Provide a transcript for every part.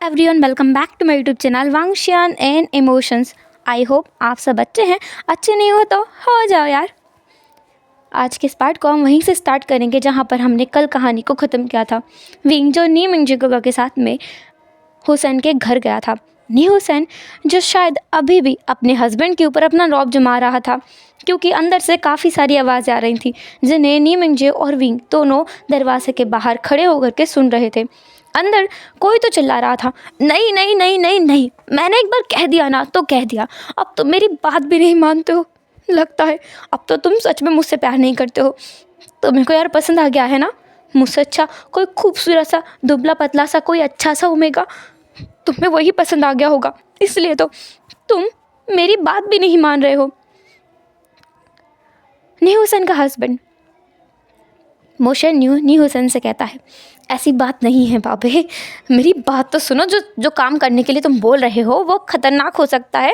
Everyone, welcome back to my YouTube channel वांगशियान and emotions. I hope आप सब अच्छे हैं। अच्छे नहीं हो तो हो जाओ यार। आज के इस पार्ट को हम वहीं से स्टार्ट करेंगे जहां पर हमने कल कहानी को ख़त्म किया था। विंग जो नी मिंगजिगो के साथ में हुसैन के घर गया था। नी हुसैन जो शायद अभी भी अपने हस्बैंड के ऊपर अपना रौब जमा रहा था, क्योंकि अंदर से काफ़ी सारी आवाज़ें आ रही थी जिन्हें नी मिंगजे और विंग दोनों दरवाजे के बाहर खड़े होकर के सुन रहे थे। अंदर कोई तो चिल्ला रहा था, नहीं नहीं नहीं नहीं नहीं, मैंने एक बार कह दिया ना तो कह दिया, अब तो मेरी बात भी नहीं मानते हो। लगता है अब तो तुम सच में मुझसे प्यार नहीं करते हो। तुम्हें को यार पसंद आ गया है ना, मुझसे अच्छा कोई खूबसूरत सा दुबला पतला सा कोई अच्छा सा उमेगा, तुम्हें वही पसंद आ गया होगा, इसलिए तो तुम मेरी बात भी नहीं मान रहे हो। नी हुसैन का हस्बैंड मोशन नी हुसैन से कहता है, ऐसी बात नहीं है बाबे, मेरी बात तो सुनो। जो जो काम करने के लिए तुम बोल रहे हो वो खतरनाक हो सकता है,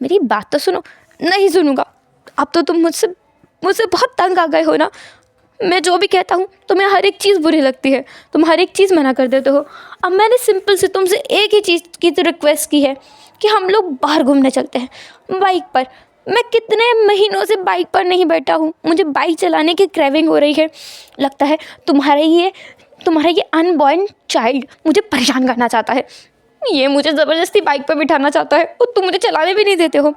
मेरी बात तो सुनो। नहीं सुनूंगा। अब तो तुम मुझसे मुझसे बहुत तंग आ गए हो ना। मैं जो भी कहता हूँ तुम्हें हर एक चीज़ बुरी लगती है, तुम हर एक चीज़ मना कर देते हो। अब मैंने सिंपल से तुमसे एक ही चीज़ की तो रिक्वेस्ट की है कि हम लोग बाहर घूमने चलते हैं बाइक पर। मैं कितने महीनों से बाइक पर नहीं बैठा हूँ, मुझे बाइक चलाने की क्रेविंग हो रही है। लगता है तुम्हारा ये अनबॉर्न चाइल्ड मुझे परेशान करना चाहता है। ये मुझे ज़बरदस्ती बाइक पर बिठाना चाहता है और तुम मुझे चलाने भी नहीं देते हो।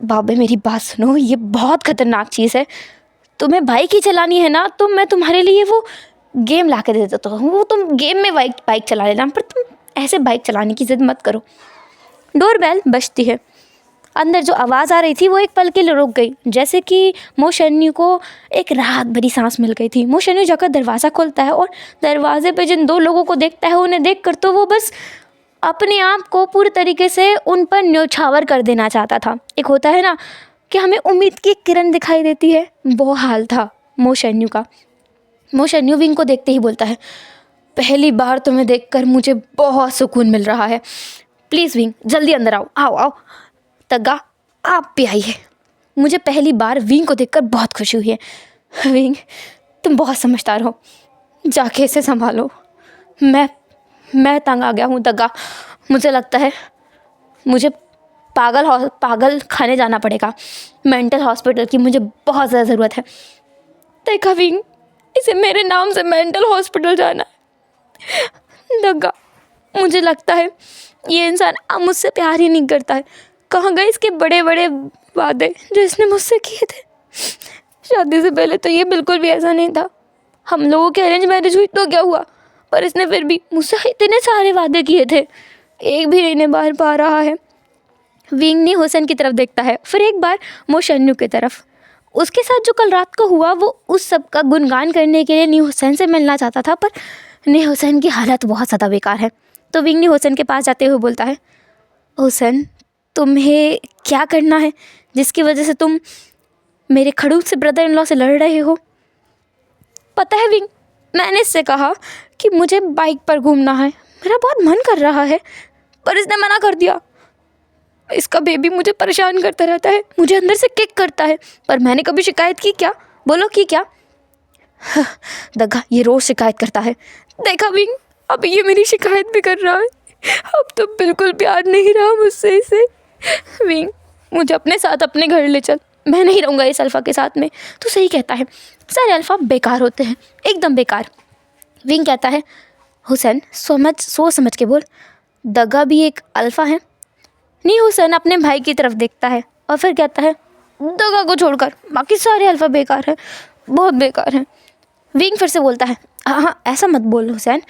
बाबे मेरी बात सुनो, ये बहुत ख़तरनाक चीज़ है। तुम्हें बाइक ही चलानी है ना तो मैं तुम्हारे लिए वो गेम ला के दे देता हूँ, वो तुम गेम में बाइक चला लेना, पर तुम ऐसे बाइक चलाने की ज़िद मत करो। डोरबेल बजती है। अंदर जो आवाज़ आ रही थी वो एक पल के लिए रुक गई, जैसे कि मोशन्यू को एक राहत भरी सांस मिल गई थी। मोशन्यू जाकर दरवाज़ा खोलता है और दरवाजे पे जिन दो लोगों को देखता है उन्हें देख कर तो वो बस अपने आप को पूरी तरीके से उन पर न्योछावर कर देना चाहता था। एक होता है ना कि हमें उम्मीद की किरण दिखाई देती है, वो हाल था मोशन्यू का। मोशन्यू विंग को देखते ही बोलता है, पहली बार तुम्हें देखकर मुझे बहुत सुकून मिल रहा है। प्लीज़ विंग जल्दी अंदर आओ आओ आओ। तग्गा आप भी आइए, मुझे पहली बार विंग को देखकर बहुत खुशी हुई है। विंग तुम बहुत समझदार हो, जाके इसे संभालो। मैं तंग आ गया हूँ तग्गा, मुझे लगता है मुझे पागल खाने जाना पड़ेगा, मेंटल हॉस्पिटल की मुझे बहुत ज़्यादा ज़रूरत है। देखा विंग, इसे मेरे नाम से मेंटल हॉस्पिटल जाना है। तग्गा मुझे लगता है ये इंसान अब मुझसे प्यार ही नहीं करता है। कहाँ गए इसके बड़े बड़े वादे जो इसने मुझसे किए थे। शादी से पहले तो ये बिल्कुल भी ऐसा नहीं था। हम लोगों की अरेंज मैरिज हुई तो क्या हुआ, पर इसने फिर भी मुझसे इतने सारे वादे किए थे, एक भी नहीं निभा पा रहा है। विंग नी हुसैन की तरफ देखता है, फिर एक बार मोशन्यू की तरफ। उसके साथ जो कल रात को हुआ वो उस सब का गुणगान करने के लिए नी हुसैन से मिलना चाहता था, पर नी हुसैन की हालत बहुत ज़्यादा बेकार है। तो विंग नी हुसैन के पास जाते हुए बोलता है, हुसैन तुम्हें क्या करना है जिसकी वजह से तुम मेरे खड़ूस से ब्रदर इन लॉ से लड़ रहे हो? पता है विंग, मैंने इससे कहा कि मुझे बाइक पर घूमना है, मेरा बहुत मन कर रहा है, पर इसने मना कर दिया। इसका बेबी मुझे परेशान करता रहता है, मुझे अंदर से किक करता है, पर मैंने कभी शिकायत की क्या? बोलो की क्या? दगा ये रोज़ शिकायत करता है। देखा विंग, अब ये मेरी शिकायत भी कर रहा है। अब तो बिल्कुल प्यार नहीं रहा मुझसे इसे। विंग मुझे अपने साथ अपने घर ले चल, मैं नहीं रहूँगा इस अल्फ़ा के साथ में। तू सही कहता है, सारे अल्फ़ा बेकार होते हैं, एकदम बेकार। विंग कहता है, हुसैन सोच समझ के बोल, दगा भी एक अल्फ़ा है। नी हुसैन अपने भाई की तरफ देखता है और फिर कहता है, दगा को छोड़कर बाकी सारे अल्फ़ा बेकार हैं, बहुत बेकार हैं। विंग फिर से बोलता है, हाँ ऐसा मत बोल हुसैन,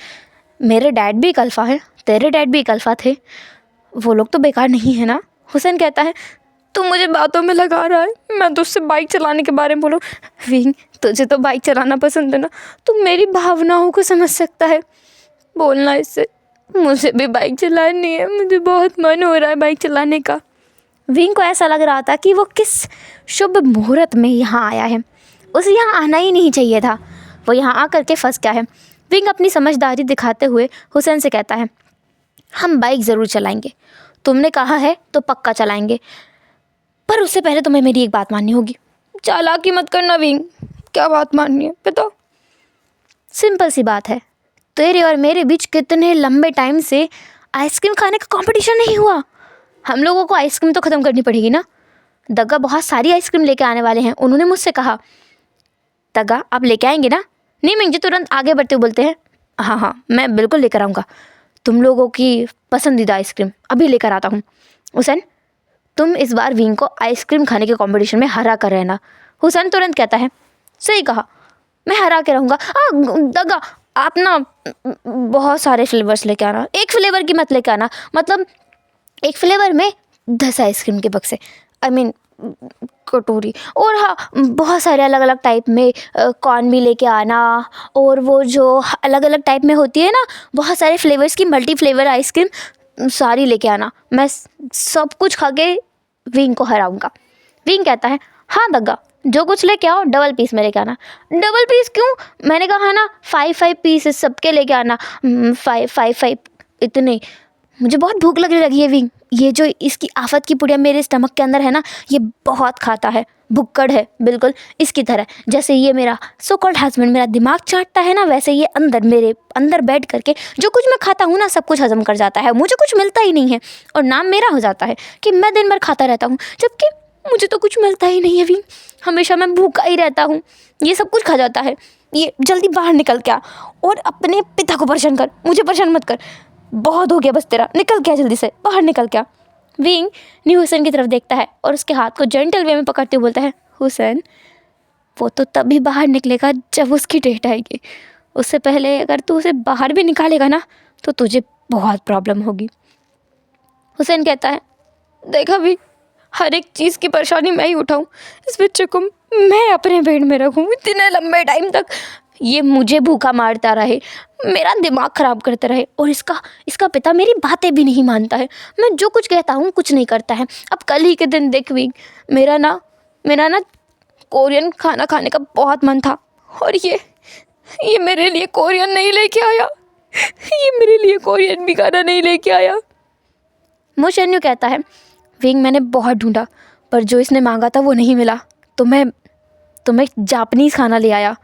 मेरे डैड भी एक अल्फ़ा है, तेरे डैड भी एक अल्फ़ा थे, वो लोग तो बेकार नहीं है ना। हुसैन कहता है, तू मुझे बातों में लगा रहा है, मैं तो उससे बाइक चलाने के बारे में बोलूँ। विंग तुझे तो बाइक चलाना पसंद है ना, तू मेरी भावनाओं को समझ सकता है, बोलना इससे। मुझे भी बाइक चलानी है, मुझे बहुत मन हो रहा है बाइक चलाने का। विंग को ऐसा लग रहा था कि वो किस शुभ मुहूर्त में यहाँ आया है, उसे यहाँ आना ही नहीं चाहिए था, वो यहाँ आकर के फंस गया है। विंग अपनी समझदारी दिखाते हुए हुसैन से कहता है, हम बाइक ज़रूर चलाएंगे, तुमने कहा है तो पक्का चलाएंगे, पर उससे पहले तुम्हें मेरी एक बात माननी होगी। चालाकी मत करना विंग, क्या बात माननी है बताओ? सिंपल सी बात है, तेरे और मेरे बीच कितने लंबे टाइम से आइसक्रीम खाने का कंपटीशन नहीं हुआ। हम लोगों को आइसक्रीम तो ख़त्म करनी पड़ेगी ना। दग्गा बहुत सारी आइसक्रीम लेके आने वाले हैं, उन्होंने मुझसे कहा। दग्गा आप लेके आएंगे ना? नीमिंग जी तुरंत आगे बढ़ते हुए बोलते हैं, हाँ हाँ मैं बिल्कुल लेकर आऊँगा, तुम लोगों की पसंदीदा आइसक्रीम अभी लेकर आता हूँ। हुसैन तुम इस बार विंग को आइसक्रीम खाने के कंपटीशन में हरा कर रहना। हुसैन तुरंत कहता है, सही कहा, मैं हरा के रहूँगा। दग्गा आप ना बहुत सारे फ्लेवर्स लेके आना, एक फ्लेवर की मत लेके आना, मतलब एक फ्लेवर में 10 आइसक्रीम के बक्से, आई मीन कटोरी। और हाँ बहुत सारे अलग अलग टाइप में कॉर्न भी लेके आना, और वो जो अलग अलग टाइप में होती है ना बहुत सारे फ्लेवर्स की मल्टी फ्लेवर आइसक्रीम सारी लेके आना। मैं सब कुछ खा के विंग को हराऊँगा। विंग कहता है, हाँ दग्गा जो कुछ लेके आओ डबल पीस में लेके आना। डबल पीस क्यों? मैंने कहा ना 5 पीसेस सबके लेके आना। 5 इतने। मुझे बहुत भूख लगने लगी है विंग, ये जो इसकी आफत की पुड़िया मेरे स्टमक के अंदर है ना, ये बहुत खाता है, भुक्कड़ है बिल्कुल इसकी तरह। जैसे ये मेरा सो कॉल्ड हस्बैंड मेरा दिमाग चाटता है ना, वैसे ये मेरे अंदर बैठ करके जो कुछ मैं खाता हूँ ना सब कुछ हजम कर जाता है। मुझे कुछ मिलता ही नहीं है और नाम मेरा हो जाता है कि मैं दिन भर खाता रहता हूँ, जबकि मुझे तो कुछ मिलता ही नहीं है विंग, हमेशा मैं भूखा ही रहता हूँ। ये सब कुछ खा जाता है। ये जल्दी बाहर निकल के आ और अपने पिता को परेशान कर, मुझे परेशान मत कर। बहुत हो गया बस तेरा, निकल के आ जल्दी से, बाहर निकल के आ। विंग न्यू हुसैन की तरफ देखता है और उसके हाथ को जेंटल वे में पकड़ते हुए बोलता है, हुसैन वो तो तभी बाहर निकलेगा जब उसकी डेट आएगी, उससे पहले अगर तू उसे बाहर भी निकालेगा ना तो तुझे बहुत प्रॉब्लम होगी। हुसैन कहता है, देखा भी हर एक चीज़ की परेशानी मैं ही उठाऊं, इस बच्चे को मैं अपने पेट में रखूं इतने लंबे टाइम तक, ये मुझे भूखा मारता रहे, मेरा दिमाग ख़राब करता रहे, और इसका पिता मेरी बातें भी नहीं मानता है, मैं जो कुछ कहता हूँ कुछ नहीं करता है। अब कल ही के दिन देख विंग, मेरा ना कोरियन खाना खाने का बहुत मन था, और ये मेरे लिए कोरियन नहीं लेके आया, ये मेरे लिए कोरियन भी खाना नहीं लेके आया। मो शेन्यू कहता है, विंग मैंने बहुत ढूंढा पर जो इसने मांगा था वो नहीं मिला, तो मैं जापानीज़ खाना ले आया।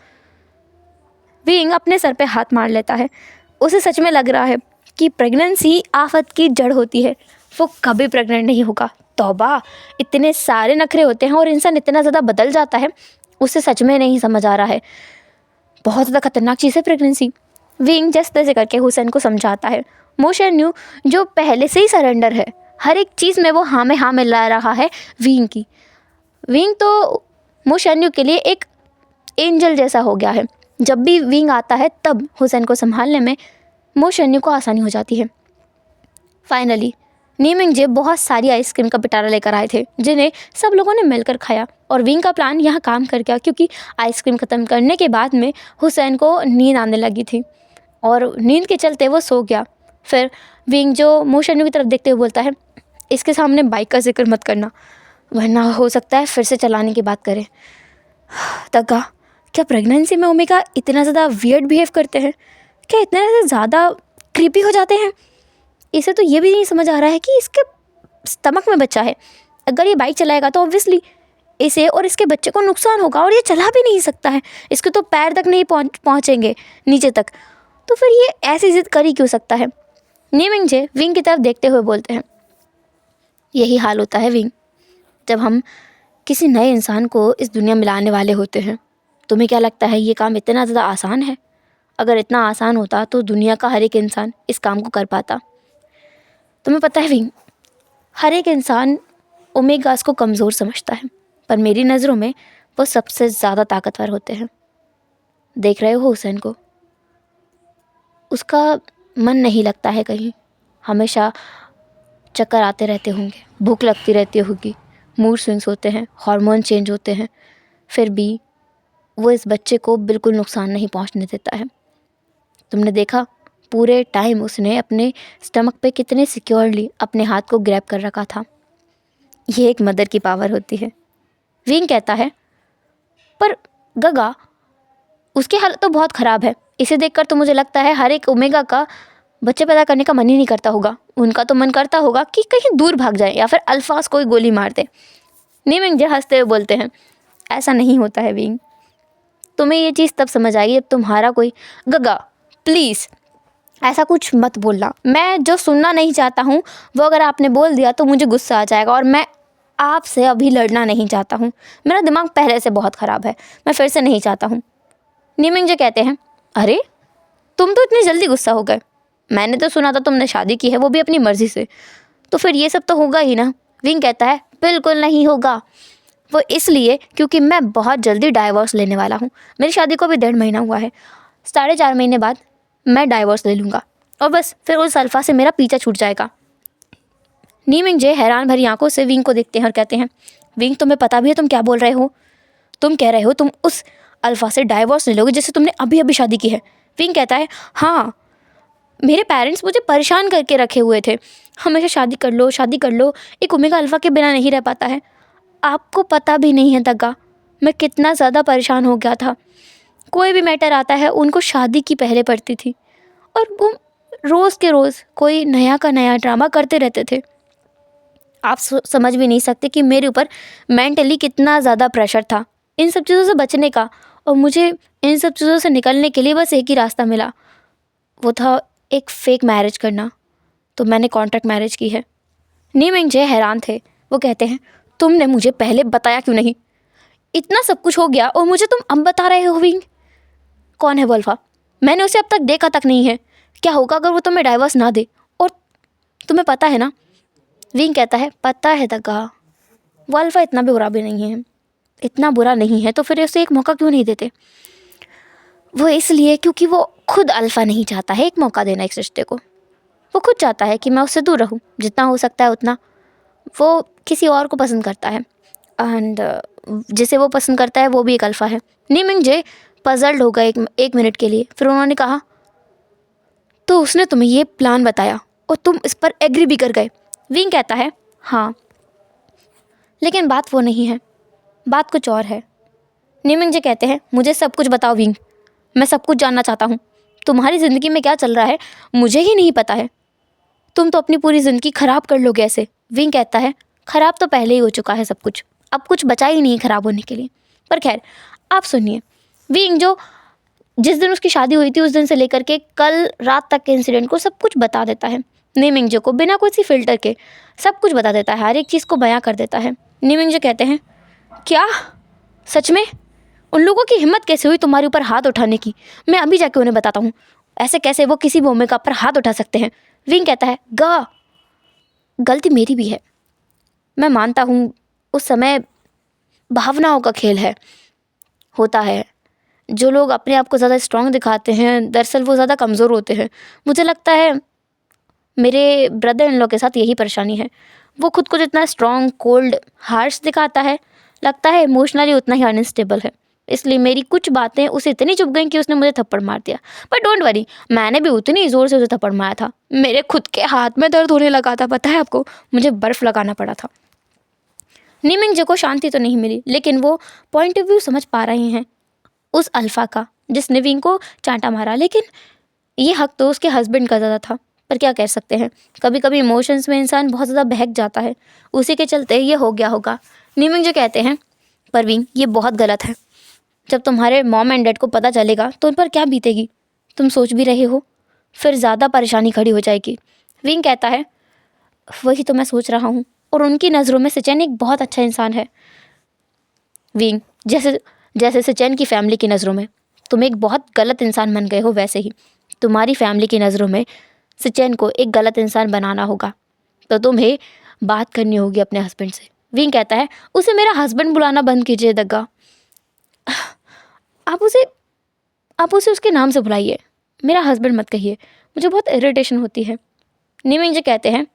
विंग अपने सर पे हाथ मार लेता है, उसे सच में लग रहा है कि प्रेगनेंसी आफत की जड़ होती है, वो कभी प्रेग्नेंट नहीं होगा। तौबा, इतने सारे नखरे होते हैं और इंसान इतना ज़्यादा बदल जाता है, उसे सच में नहीं समझ आ रहा है। बहुत ज़्यादा खतरनाक चीज़ है प्रेगनेंसी। विंग जैसे तैसे करके हुसैन को समझाता है। मो शेन्यू जो पहले से ही सरेंडर है, हर एक चीज़ में वो हाँ में ला रहा है विंग की। विंग तो मो शेन्यू के लिए एक एंजल जैसा हो गया है। जब भी विंग आता है तब हुसैन को संभालने में मो शेन्यू को आसानी हो जाती है। फाइनली नीमिंग जे बहुत सारी आइसक्रीम का पिटारा लेकर आए थे, जिन्हें सब लोगों ने मिलकर खाया, और विंग का प्लान यहाँ काम कर गया, क्योंकि आइसक्रीम ख़त्म करने के बाद में हुसैन को नींद आने लगी थी और नींद के चलते वो सो गया। फिर विंग जो मो शेन्यू की तरफ देखते हुए बोलता है, इसके सामने बाइक का जिक्र मत करना, वरना हो सकता है फिर से चलाने की बात करें। दग्गा, क्या प्रेगनेंसी में ओमेगा इतना ज़्यादा वियर्ड बिहेव करते हैं? क्या इतना ज़्यादा क्रीपी हो जाते हैं? इसे तो ये भी नहीं समझ आ रहा है कि इसके स्टमक में बच्चा है। अगर ये बाइक चलाएगा तो ऑब्वियसली इसे और इसके बच्चे को नुकसान होगा, और ये चला भी नहीं सकता है, इसके तो पैर तक नहीं पहुँचेंगे नीचे तक, तो फिर ये ऐसी जिद कर ही क्यों सकता है? नीमिंग जे विंग की तरफ देखते हुए बोलते हैं, यही हाल होता है विंग, जब हम किसी नए इंसान को इस दुनिया में लाने वाले होते हैं। तुम्हें क्या लगता है ये काम इतना ज़्यादा आसान है? अगर इतना आसान होता तो दुनिया का हर एक इंसान इस काम को कर पाता। तुम्हें पता है विंग, हर एक इंसान ओमेगास को कमज़ोर समझता है, पर मेरी नज़रों में वो सबसे ज़्यादा ताकतवर होते हैं। देख रहे हो हुसैन को, उसका मन नहीं लगता है कहीं, हमेशा चक्कर आते रहते होंगे, भूख लगती रहती होगी, मूड स्विंग्स होते हैं, हार्मोन चेंज होते हैं, फिर भी वो इस बच्चे को बिल्कुल नुकसान नहीं पहुंचने देता है। तुमने देखा पूरे टाइम उसने अपने स्टमक पे कितने सिक्योरली अपने हाथ को ग्रैब कर रखा था। ये एक मदर की पावर होती है। विंग कहता है, पर गगा, उसकी हालत तो बहुत ख़राब है, इसे देखकर तो मुझे लगता है हर एक ओमेगा का बच्चे पैदा करने का मन ही नहीं करता होगा। उनका तो मन करता होगा कि कहीं दूर भाग जाए या फिर अल्फाज कोई गोली मार दे। नीमिंग जे हंसते हुए बोलते हैं, ऐसा नहीं होता है विंग, तुम्हें ये चीज़ तब समझ आएगी जब तुम्हारा कोई, गगा प्लीज़ ऐसा कुछ मत बोलना। मैं जो सुनना नहीं चाहता हूँ वो अगर आपने बोल दिया तो मुझे गुस्सा आ जाएगा, और मैं आपसे अभी लड़ना नहीं चाहता हूँ। मेरा दिमाग पहले से बहुत ख़राब है, मैं फिर से नहीं चाहता हूँ। नीमिंग कहते हैं, अरे तुम तो इतनी जल्दी गुस्सा हो गए। मैंने तो सुना था तुमने शादी की है, वो भी अपनी मर्ज़ी से, तो फिर ये सब तो होगा ही ना। विंग कहता है, बिल्कुल नहीं होगा। वो इसलिए क्योंकि मैं बहुत जल्दी डाइवोर्स लेने वाला हूँ। मेरी शादी को भी 1.5 महीना हुआ है, 4.5 महीने बाद मैं डाइवोर्स ले लूँगा और बस फिर उस अल्फ़ा से मेरा पीछा छूट जाएगा। नीमिंग हैरान भरी आंखों से विंग को देखते हैं और कहते हैं, विंग तुम्हें पता भी है तुम क्या बोल रहे हो? तुम कह रहे हो तुम उस अल्फ़ा से डाइवोर्स ले लोगे जिससे तुमने अभी अभी शादी की है। विंग कहता है, हाँ, मेरे पेरेंट्स मुझे परेशान करके रखे हुए थे, हमेशा शादी कर लो शादी कर लो, एक ओमेगा अल्फ़ा के बिना नहीं रह पाता है। आपको पता भी नहीं है दग्गा, मैं कितना ज़्यादा परेशान हो गया था। कोई भी मैटर आता है उनको शादी की पहले पड़ती थी, और वो रोज़ के रोज़ कोई नया का नया ड्रामा करते रहते थे। आप समझ भी नहीं सकते कि मेरे ऊपर मेंटली कितना ज़्यादा प्रेशर था इन सब चीज़ों से बचने का, और मुझे इन सब चीज़ों से निकलने के लिए बस एक ही रास्ता मिला, वो था एक फ़ेक मैरिज करना। तो मैंने कॉन्ट्रैक्ट मैरिज की है। नीमिंग हैरान थे। वो कहते हैं, तुमने मुझे पहले बताया क्यों नहीं? इतना सब कुछ हो गया और मुझे तुम अब बता रहे हो विंग? कौन है वो अल्फ़ा? मैंने उसे अब तक देखा तक नहीं है। क्या होगा अगर वो तुम्हें डाइवोर्स ना दे? और तुम्हें पता है ना? विंग कहता है, पता है दग्गा, वो अल्फ़ा इतना भी बुरा भी नहीं है। इतना बुरा नहीं है तो फिर उसे एक मौका क्यों नहीं देते? वो इसलिए क्योंकि वो खुद अल्फ़ा नहीं चाहता है एक मौका देना इस रिश्ते को। वो खुद चाहता है कि मैं उससे दूर रहूँ, जितना हो सकता है उतना। वो किसी और को पसंद करता है, एंड जिसे वो पसंद करता है वो भी एक अल्फ़ा है। नीमिंग पजल्ड हो गए एक मिनट के लिए। फिर उन्होंने कहा, तो उसने तुम्हें ये प्लान बताया और तुम इस पर एग्री भी कर गए? विंग कहता है, हाँ, लेकिन बात वो नहीं है, बात कुछ और है। नीमिंग कहते हैं, मुझे सब कुछ बताओ विंग, मैं सब कुछ जानना चाहता हूँ। तुम्हारी ज़िंदगी में क्या चल रहा है मुझे ही नहीं पता है। तुम तो अपनी पूरी ज़िंदगी ख़राब कर लोगे ऐसे। विंग कहता है, ख़राब तो पहले ही हो चुका है सब कुछ, अब कुछ बचा ही नहीं ख़राब होने के लिए। पर खैर, आप सुनिए। विंग जिस दिन उसकी शादी हुई थी उस दिन से लेकर के कल रात तक के इंसिडेंट को सब कुछ बता देता है नीमिंग को, बिना किसी फ़िल्टर के सब कुछ बता देता है, हर एक चीज़ को बयां कर देता है। नीमिंग कहते हैं, क्या सच में? उन लोगों की हिम्मत कैसे हुई तुम्हारे ऊपर हाथ उठाने की? मैं अभी जाके उन्हें बताता हूँ, ऐसे कैसे वो किसी भी ओमेगा पर हाथ उठा सकते हैं? विंग कहता है, गलती मेरी भी है, मैं मानता हूँ उस समय भावनाओं का खेल होता है। जो लोग अपने आप को ज़्यादा स्ट्रांग दिखाते हैं दरअसल वो ज़्यादा कमज़ोर होते हैं। मुझे लगता है मेरे ब्रदर इन लॉ के साथ यही परेशानी है। वो खुद को जितना स्ट्रांग, कोल्ड, हार्श दिखाता है, लगता है इमोशनली उतना ही अनस्टेबल है। इसलिए मेरी कुछ बातें उसे इतनी चुभ गई कि उसने मुझे थप्पड़ मार दिया। पर डोंट वरी, मैंने भी उतनी ज़ोर से उसे थप्पड़ मारा था, मेरे खुद के हाथ में दर्द होने लगा था, पता है आपको? मुझे बर्फ़ लगाना पड़ा था। नीमिंग को शांति तो नहीं मिली, लेकिन वो पॉइंट ऑफ व्यू समझ पा रहे हैं उस अल्फ़ा का जिसने विंग को चांटा मारा। लेकिन ये हक तो उसके हस्बैंड का ज़्यादा था। पर क्या कह सकते हैं, कभी कभी इमोशंस में इंसान बहुत ज़्यादा बहक जाता है, उसी के चलते ये हो गया होगा। नीमिंग कहते हैं, पर विंग ये बहुत गलत है। जब तुम्हारे मॉम एंड डैड को पता चलेगा तो उन पर क्या बीतेगी? तुम सोच भी रहे हो, फिर ज़्यादा परेशानी खड़ी हो जाएगी। विंग कहता है, वही तो मैं सोच रहा हूँ, और उनकी नज़रों में सचिन एक बहुत अच्छा इंसान है। विंग, जैसे सचिन की फैमिली की नज़रों में तुम एक बहुत गलत इंसान बन गए हो, वैसे ही तुम्हारी फैमिली की नज़रों में सचिन को एक गलत इंसान बनाना होगा, तो तुम्हें बात करनी होगी अपने हस्बैंड से। विंग कहता है, उसे मेरा हस्बैंड बुलाना बंद कीजिए दग्गा, आप उसे उसके नाम से बुलाइए, मेरा हस्बैंड मत कहिए, मुझे बहुत इरिटेशन होती है। नीमिंग कहते हैं,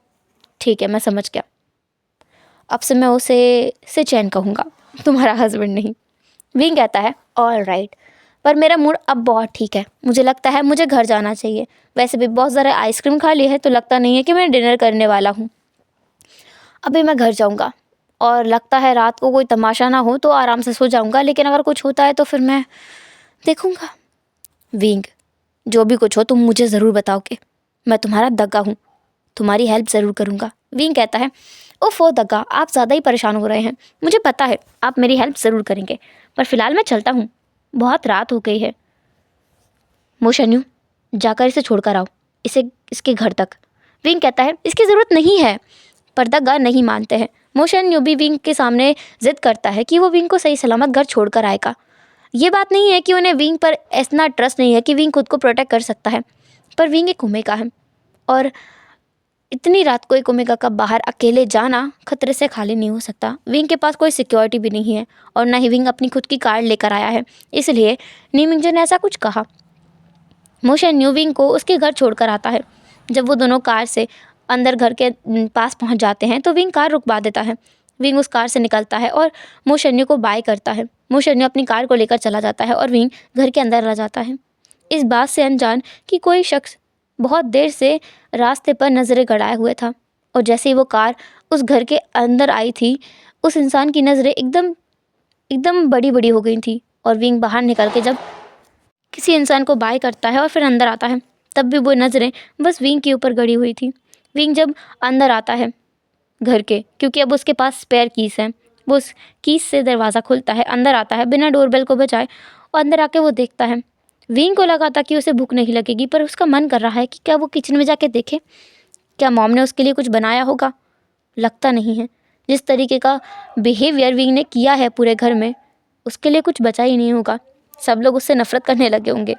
ठीक है, मैं समझ गया, अब से मैं उसे सचिन कहूँगा, तुम्हारा हस्बैंड नहीं। विंग कहता है, ऑल राइट, पर मेरा मूड अब बहुत ठीक है, मुझे लगता है मुझे घर जाना चाहिए। वैसे भी बहुत ज़्यादा आइसक्रीम खा ली है तो लगता नहीं है कि मैं डिनर करने वाला हूँ। अभी मैं घर जाऊँगा, और लगता है रात को कोई तमाशा ना हो तो आराम से सो जाऊँगा, लेकिन अगर कुछ होता है तो फिर मैं देखूँगा। विंग, जो भी कुछ हो तुम मुझे ज़रूर बताओगे, मैं तुम्हारा दग्गा हूँ, तुम्हारी हेल्प ज़रूर करूँगा। विंग कहता है, ओफो दग्गा, आप ज़्यादा ही परेशान हो रहे हैं, मुझे पता है आप मेरी हेल्प ज़रूर करेंगे, पर फिलहाल मैं चलता हूँ, बहुत रात हो गई है। मोशन्यू, जाकर इसे छोड़ कर आओ, इसके घर तक। विंग कहता है इसकी ज़रूरत नहीं है, पर दग्गा नहीं मानते हैं। मोशन यू भी विंग के सामने ज़िद करता है कि वो विंग को सही सलामत घर छोड़कर आएगा। ये बात नहीं है कि उन्हें विंग पर इतना ट्रस्ट नहीं है कि विंग खुद को प्रोटेक्ट कर सकता है, पर विंग एक ओमेगा है और इतनी रात को एक ओमेगा का बाहर अकेले जाना खतरे से खाली नहीं हो सकता। विंग के पास कोई सिक्योरिटी भी नहीं है और ना ही विंग अपनी खुद की कार लेकर आया है, इसलिए नीमिंगजो ने ऐसा कुछ कहा। मोशन यू विंग को उसके घर छोड़कर आता है। जब वो दोनों कार से अंदर घर के पास पहुंच जाते हैं तो विंग कार रुकवा देता है। विंग उस कार से निकलता है और मोशन यू को बाय करता है। मोशन यू अपनी कार को लेकर चला जाता है और विंग घर के अंदर आ जाता है, इस बात से अनजान कि कोई शख्स बहुत देर से रास्ते पर नज़रें गड़ाए हुए था। और जैसे ही वो कार उस घर के अंदर आई थी, उस इंसान की नज़रें एकदम बड़ी बड़ी हो गई थी। और विंग बाहर निकल के जब किसी इंसान को बाय करता है और फिर अंदर आता है, तब भी वो नज़रें बस विंग के ऊपर गड़ी हुई थी। विंग जब अंदर आता है घर के, क्योंकि अब उसके पास स्पेयर कीज़ हैं, वो उस कीज़ से दरवाज़ा खुलता है, अंदर आता है बिना डोरबेल को बजाए और अंदर आके वो देखता है। विंग को लगा था कि उसे भूख नहीं लगेगी, पर उसका मन कर रहा है कि क्या वो किचन में जाके देखे, क्या मॉम ने उसके लिए कुछ बनाया होगा। लगता नहीं है। जिस तरीके का बिहेवियर विंग ने किया है पूरे घर में, उसके लिए कुछ बचा ही नहीं होगा। सब लोग उससे नफरत करने लगे होंगे।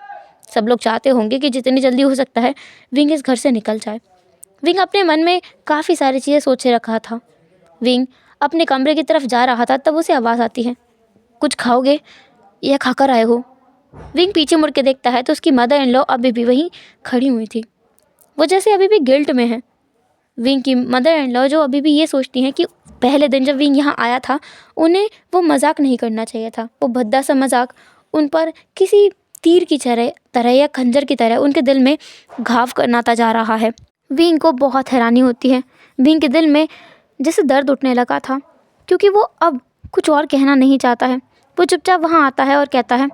सब लोग चाहते होंगे कि जितनी जल्दी हो सकता है विंग इस घर से निकल जाए। विंग अपने मन में काफ़ी सारी चीज़ें सोचे रखा था। विंग अपने कमरे की तरफ जा रहा था, तब उसे आवाज़ आती है, कुछ खाओगे या खाकर आए हो। विंग पीछे मुड़ के देखता है तो उसकी मदर इन लॉ अभी भी वहीं खड़ी हुई थी। वो जैसे अभी भी गिल्ट में है। विंग की मदर इन लॉ जो अभी भी ये सोचती हैं कि पहले दिन जब विंग यहाँ आया था, उन्हें वो मजाक नहीं करना चाहिए था। वो भद्दा सा मजाक उन पर किसी तीर की तरह या खंजर की तरह उनके दिल में घाव करनाता जा रहा है। विंग को बहुत हैरानी होती है। विंग के दिल में जैसे दर्द उठने लगा था, क्योंकि वो अब कुछ और कहना नहीं चाहता है। वो चुपचाप वहाँ आता है और कहता है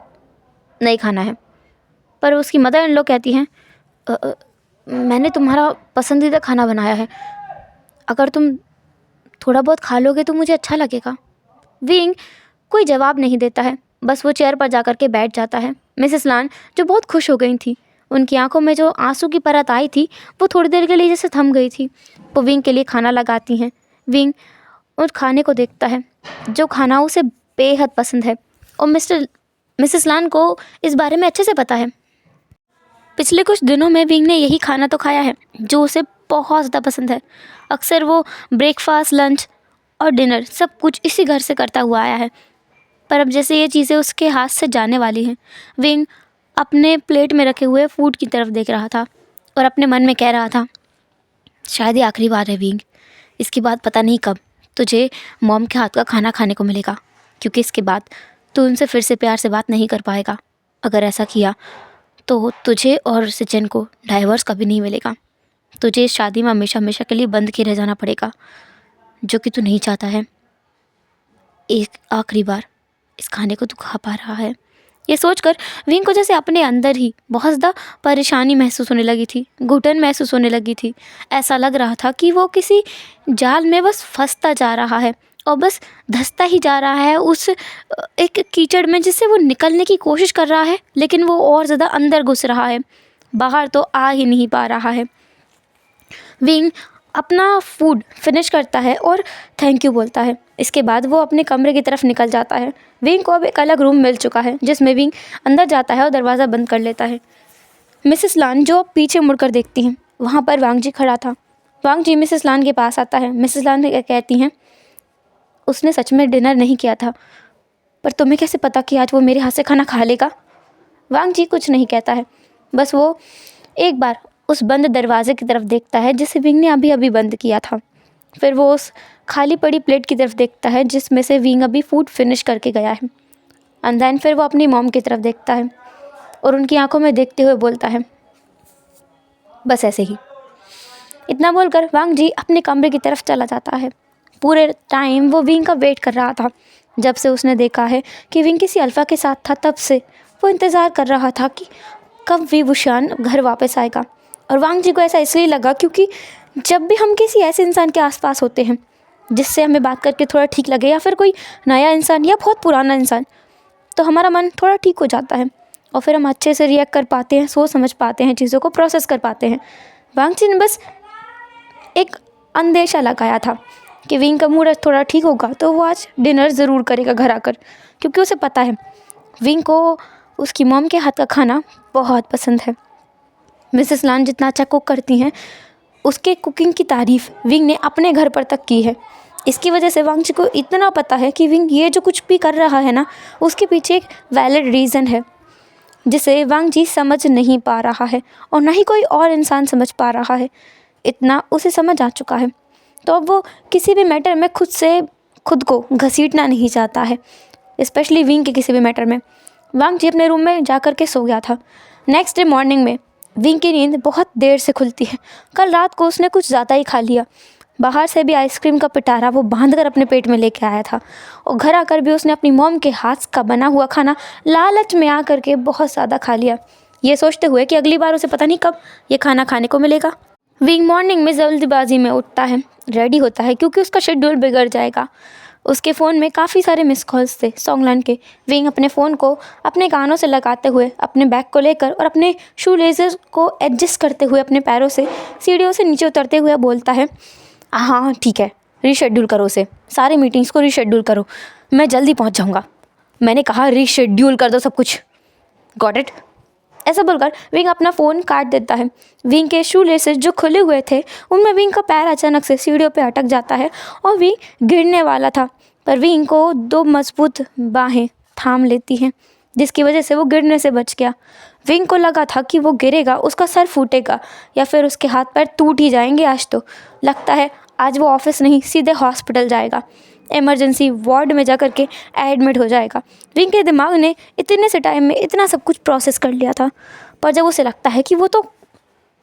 नहीं खाना है। पर उसकी मदर इन लॉ कहती हैं मैंने तुम्हारा पसंदीदा खाना बनाया है, अगर तुम थोड़ा बहुत खा लोगे तो मुझे अच्छा लगेगा। विंग कोई जवाब नहीं देता है, बस वो चेयर पर जाकर के बैठ जाता है। मिसेस लान जो बहुत खुश हो गई थी, उनकी आंखों में जो आंसू की परत आई थी वो थोड़ी देर के लिए जैसे थम गई थी। वो विंग के लिए खाना लगाती हैं। विंग उस खाने को देखता है जो खाना उसे बेहद पसंद है और मिसेस लान को इस बारे में अच्छे से पता है। पिछले कुछ दिनों में विंग ने यही खाना तो खाया है जो उसे बहुत ज़्यादा पसंद है। अक्सर वो ब्रेकफास्ट, लंच और डिनर सब कुछ इसी घर से करता हुआ आया है, पर अब जैसे ये चीज़ें उसके हाथ से जाने वाली हैं। विंग अपने प्लेट में रखे हुए फूड की तरफ देख रहा था और अपने मन में कह रहा था शायद ये आखिरी बार है विंग, इसके बाद पता नहीं कब तुझे मॉम के हाथ का खाना खाने को मिलेगा, क्योंकि इसके बाद तू उनसे फिर से प्यार से बात नहीं कर पाएगा। अगर ऐसा किया तो तुझे और सचिन को डाइवोर्स कभी नहीं मिलेगा। तुझे इस शादी में हमेशा हमेशा के लिए बंद के रह जाना पड़ेगा, जो कि तू नहीं चाहता है। एक आखिरी बार इस खाने को तू खा पा रहा है। ये सोचकर विंग को जैसे अपने अंदर ही बहुत ज़्यादा परेशानी महसूस होने लगी थी, घुटन महसूस होने लगी थी। ऐसा लग रहा था कि वो किसी जाल में बस फंसता जा रहा है और बस धंसता ही जा रहा है उस एक कीचड़ में, जिससे वो निकलने की कोशिश कर रहा है, लेकिन वो और ज़्यादा अंदर घुस रहा है, बाहर तो आ ही नहीं पा रहा है। विंग अपना फूड फिनिश करता है और थैंक यू बोलता है। इसके बाद वो अपने कमरे की तरफ निकल जाता है। विंग को अब एक अलग रूम मिल चुका है, जिसमें विंग अंदर जाता है और दरवाज़ा बंद कर लेता है। मिसेस लान जो पीछे मुड़कर देखती हैं, वहाँ पर वांग जी खड़ा था। वांग जी मिसेस लान के पास आता है। मिसेस लान कहती हैं उसने सच में डिनर नहीं किया था, पर तुम्हें कैसे पता कि आज वो मेरे हाथ से खाना खा लेगा। वांग जी कुछ नहीं कहता है, बस वो एक बार उस बंद दरवाजे की तरफ देखता है जिसे विंग ने अभी अभी बंद किया था। फिर वो उस खाली पड़ी प्लेट की तरफ देखता है जिसमें से विंग अभी फूड फिनिश करके गया है। एंड देन फिर वो अपनी मॉम की तरफ देखता है और उनकी आंखों में देखते हुए बोलता है बस ऐसे ही। इतना बोलकर वांग जी अपने कमरे की तरफ चला जाता है। पूरे टाइम वो विंग का वेट कर रहा था। जब से उसने देखा है कि विंग किसी अल्फ़ा के साथ था, तब से वो इंतज़ार कर रहा था कि कब वी बुशान घर वापस आएगा। और वांग जी को ऐसा इसलिए लगा क्योंकि जब भी हम किसी ऐसे इंसान के आसपास होते हैं जिससे हमें बात करके थोड़ा ठीक लगे, या फिर कोई नया इंसान या बहुत पुराना इंसान, तो हमारा मन थोड़ा ठीक हो जाता है। और फिर हम अच्छे से रिएक्ट कर पाते हैं, सोच समझ पाते हैं, चीज़ों को प्रोसेस कर पाते हैं। वांग जी ने बस एक अंदेशा लगाया था कि विंग का मूड थोड़ा ठीक होगा तो वो आज डिनर ज़रूर करेगा घर आकर, क्योंकि उसे पता है विंग को उसकी मॉम के हाथ का खाना बहुत पसंद है। मिसेस लान जितना अच्छा कुक करती हैं, उसके कुकिंग की तारीफ़ विंग ने अपने घर पर तक की है। इसकी वजह से वांग जी को इतना पता है कि विंग ये जो कुछ भी कर रहा है ना, उसके पीछे एक वैलिड रीज़न है जिसे वांग जी समझ नहीं पा रहा है और ना ही कोई और इंसान समझ पा रहा है। इतना उसे समझ आ चुका है, तो अब वो किसी भी मैटर में खुद को घसीटना नहीं चाहता है, स्पेशली विंग के किसी भी मैटर में। वांग जी अपने रूम में जा कर के सो गया था। नेक्स्ट डे मॉर्निंग में विंग की नींद बहुत देर से खुलती है। कल रात को उसने कुछ ज़्यादा ही खा लिया। बाहर से भी आइसक्रीम का पिटारा वो बांध कर अपने पेट में लेके आया था, और घर आकर भी उसने अपनी मॉम के हाथ का बना हुआ खाना लालच में आकर के बहुत ज़्यादा खा लिया, ये सोचते हुए कि अगली बार उसे पता नहीं कब ये खाना खाने को मिलेगा। विंग मॉर्निंग में जल्दबाजी में उठता है, रेडी होता है, क्योंकि उसका शेड्यूल बिगड़ जाएगा। उसके फ़ोन में काफ़ी सारे मिस कॉल्स थे सॉन्गलान के। विंग अपने फ़ोन को अपने कानों से लगाते हुए, अपने बैग को लेकर और अपने शू लेज़र को एडजस्ट करते हुए अपने पैरों से सीढ़ियों से नीचे उतरते हुए बोलता है, हाँ ठीक है, रीशेड्यूल करो उसे, सारी मीटिंग्स को रीशेड्यूल करो, मैं जल्दी पहुंच जाऊंगा। मैंने कहा रीशेड्यूल कर दो सब कुछ, गॉट इट। ऐसा बोलकर विंग अपना फ़ोन काट देता है। विंग के शू लेसेस जो खुले हुए थे, उनमें विंग का पैर अचानक से सीढ़ियों पे अटक जाता है और विंग गिरने वाला था, पर विंग को 2 मजबूत बाहें थाम लेती हैं, जिसकी वजह से वो गिरने से बच गया। विंग को लगा था कि वो गिरेगा, उसका सर फूटेगा या फिर उसके हाथ पैर टूट ही जाएंगे। आज तो लगता है आज वो ऑफिस नहीं सीधे हॉस्पिटल जाएगा, इमरजेंसी वार्ड में जा कर के एडमिट हो जाएगा। विंग के दिमाग ने इतने से टाइम में इतना सब कुछ प्रोसेस कर लिया था, पर जब उसे लगता है कि वो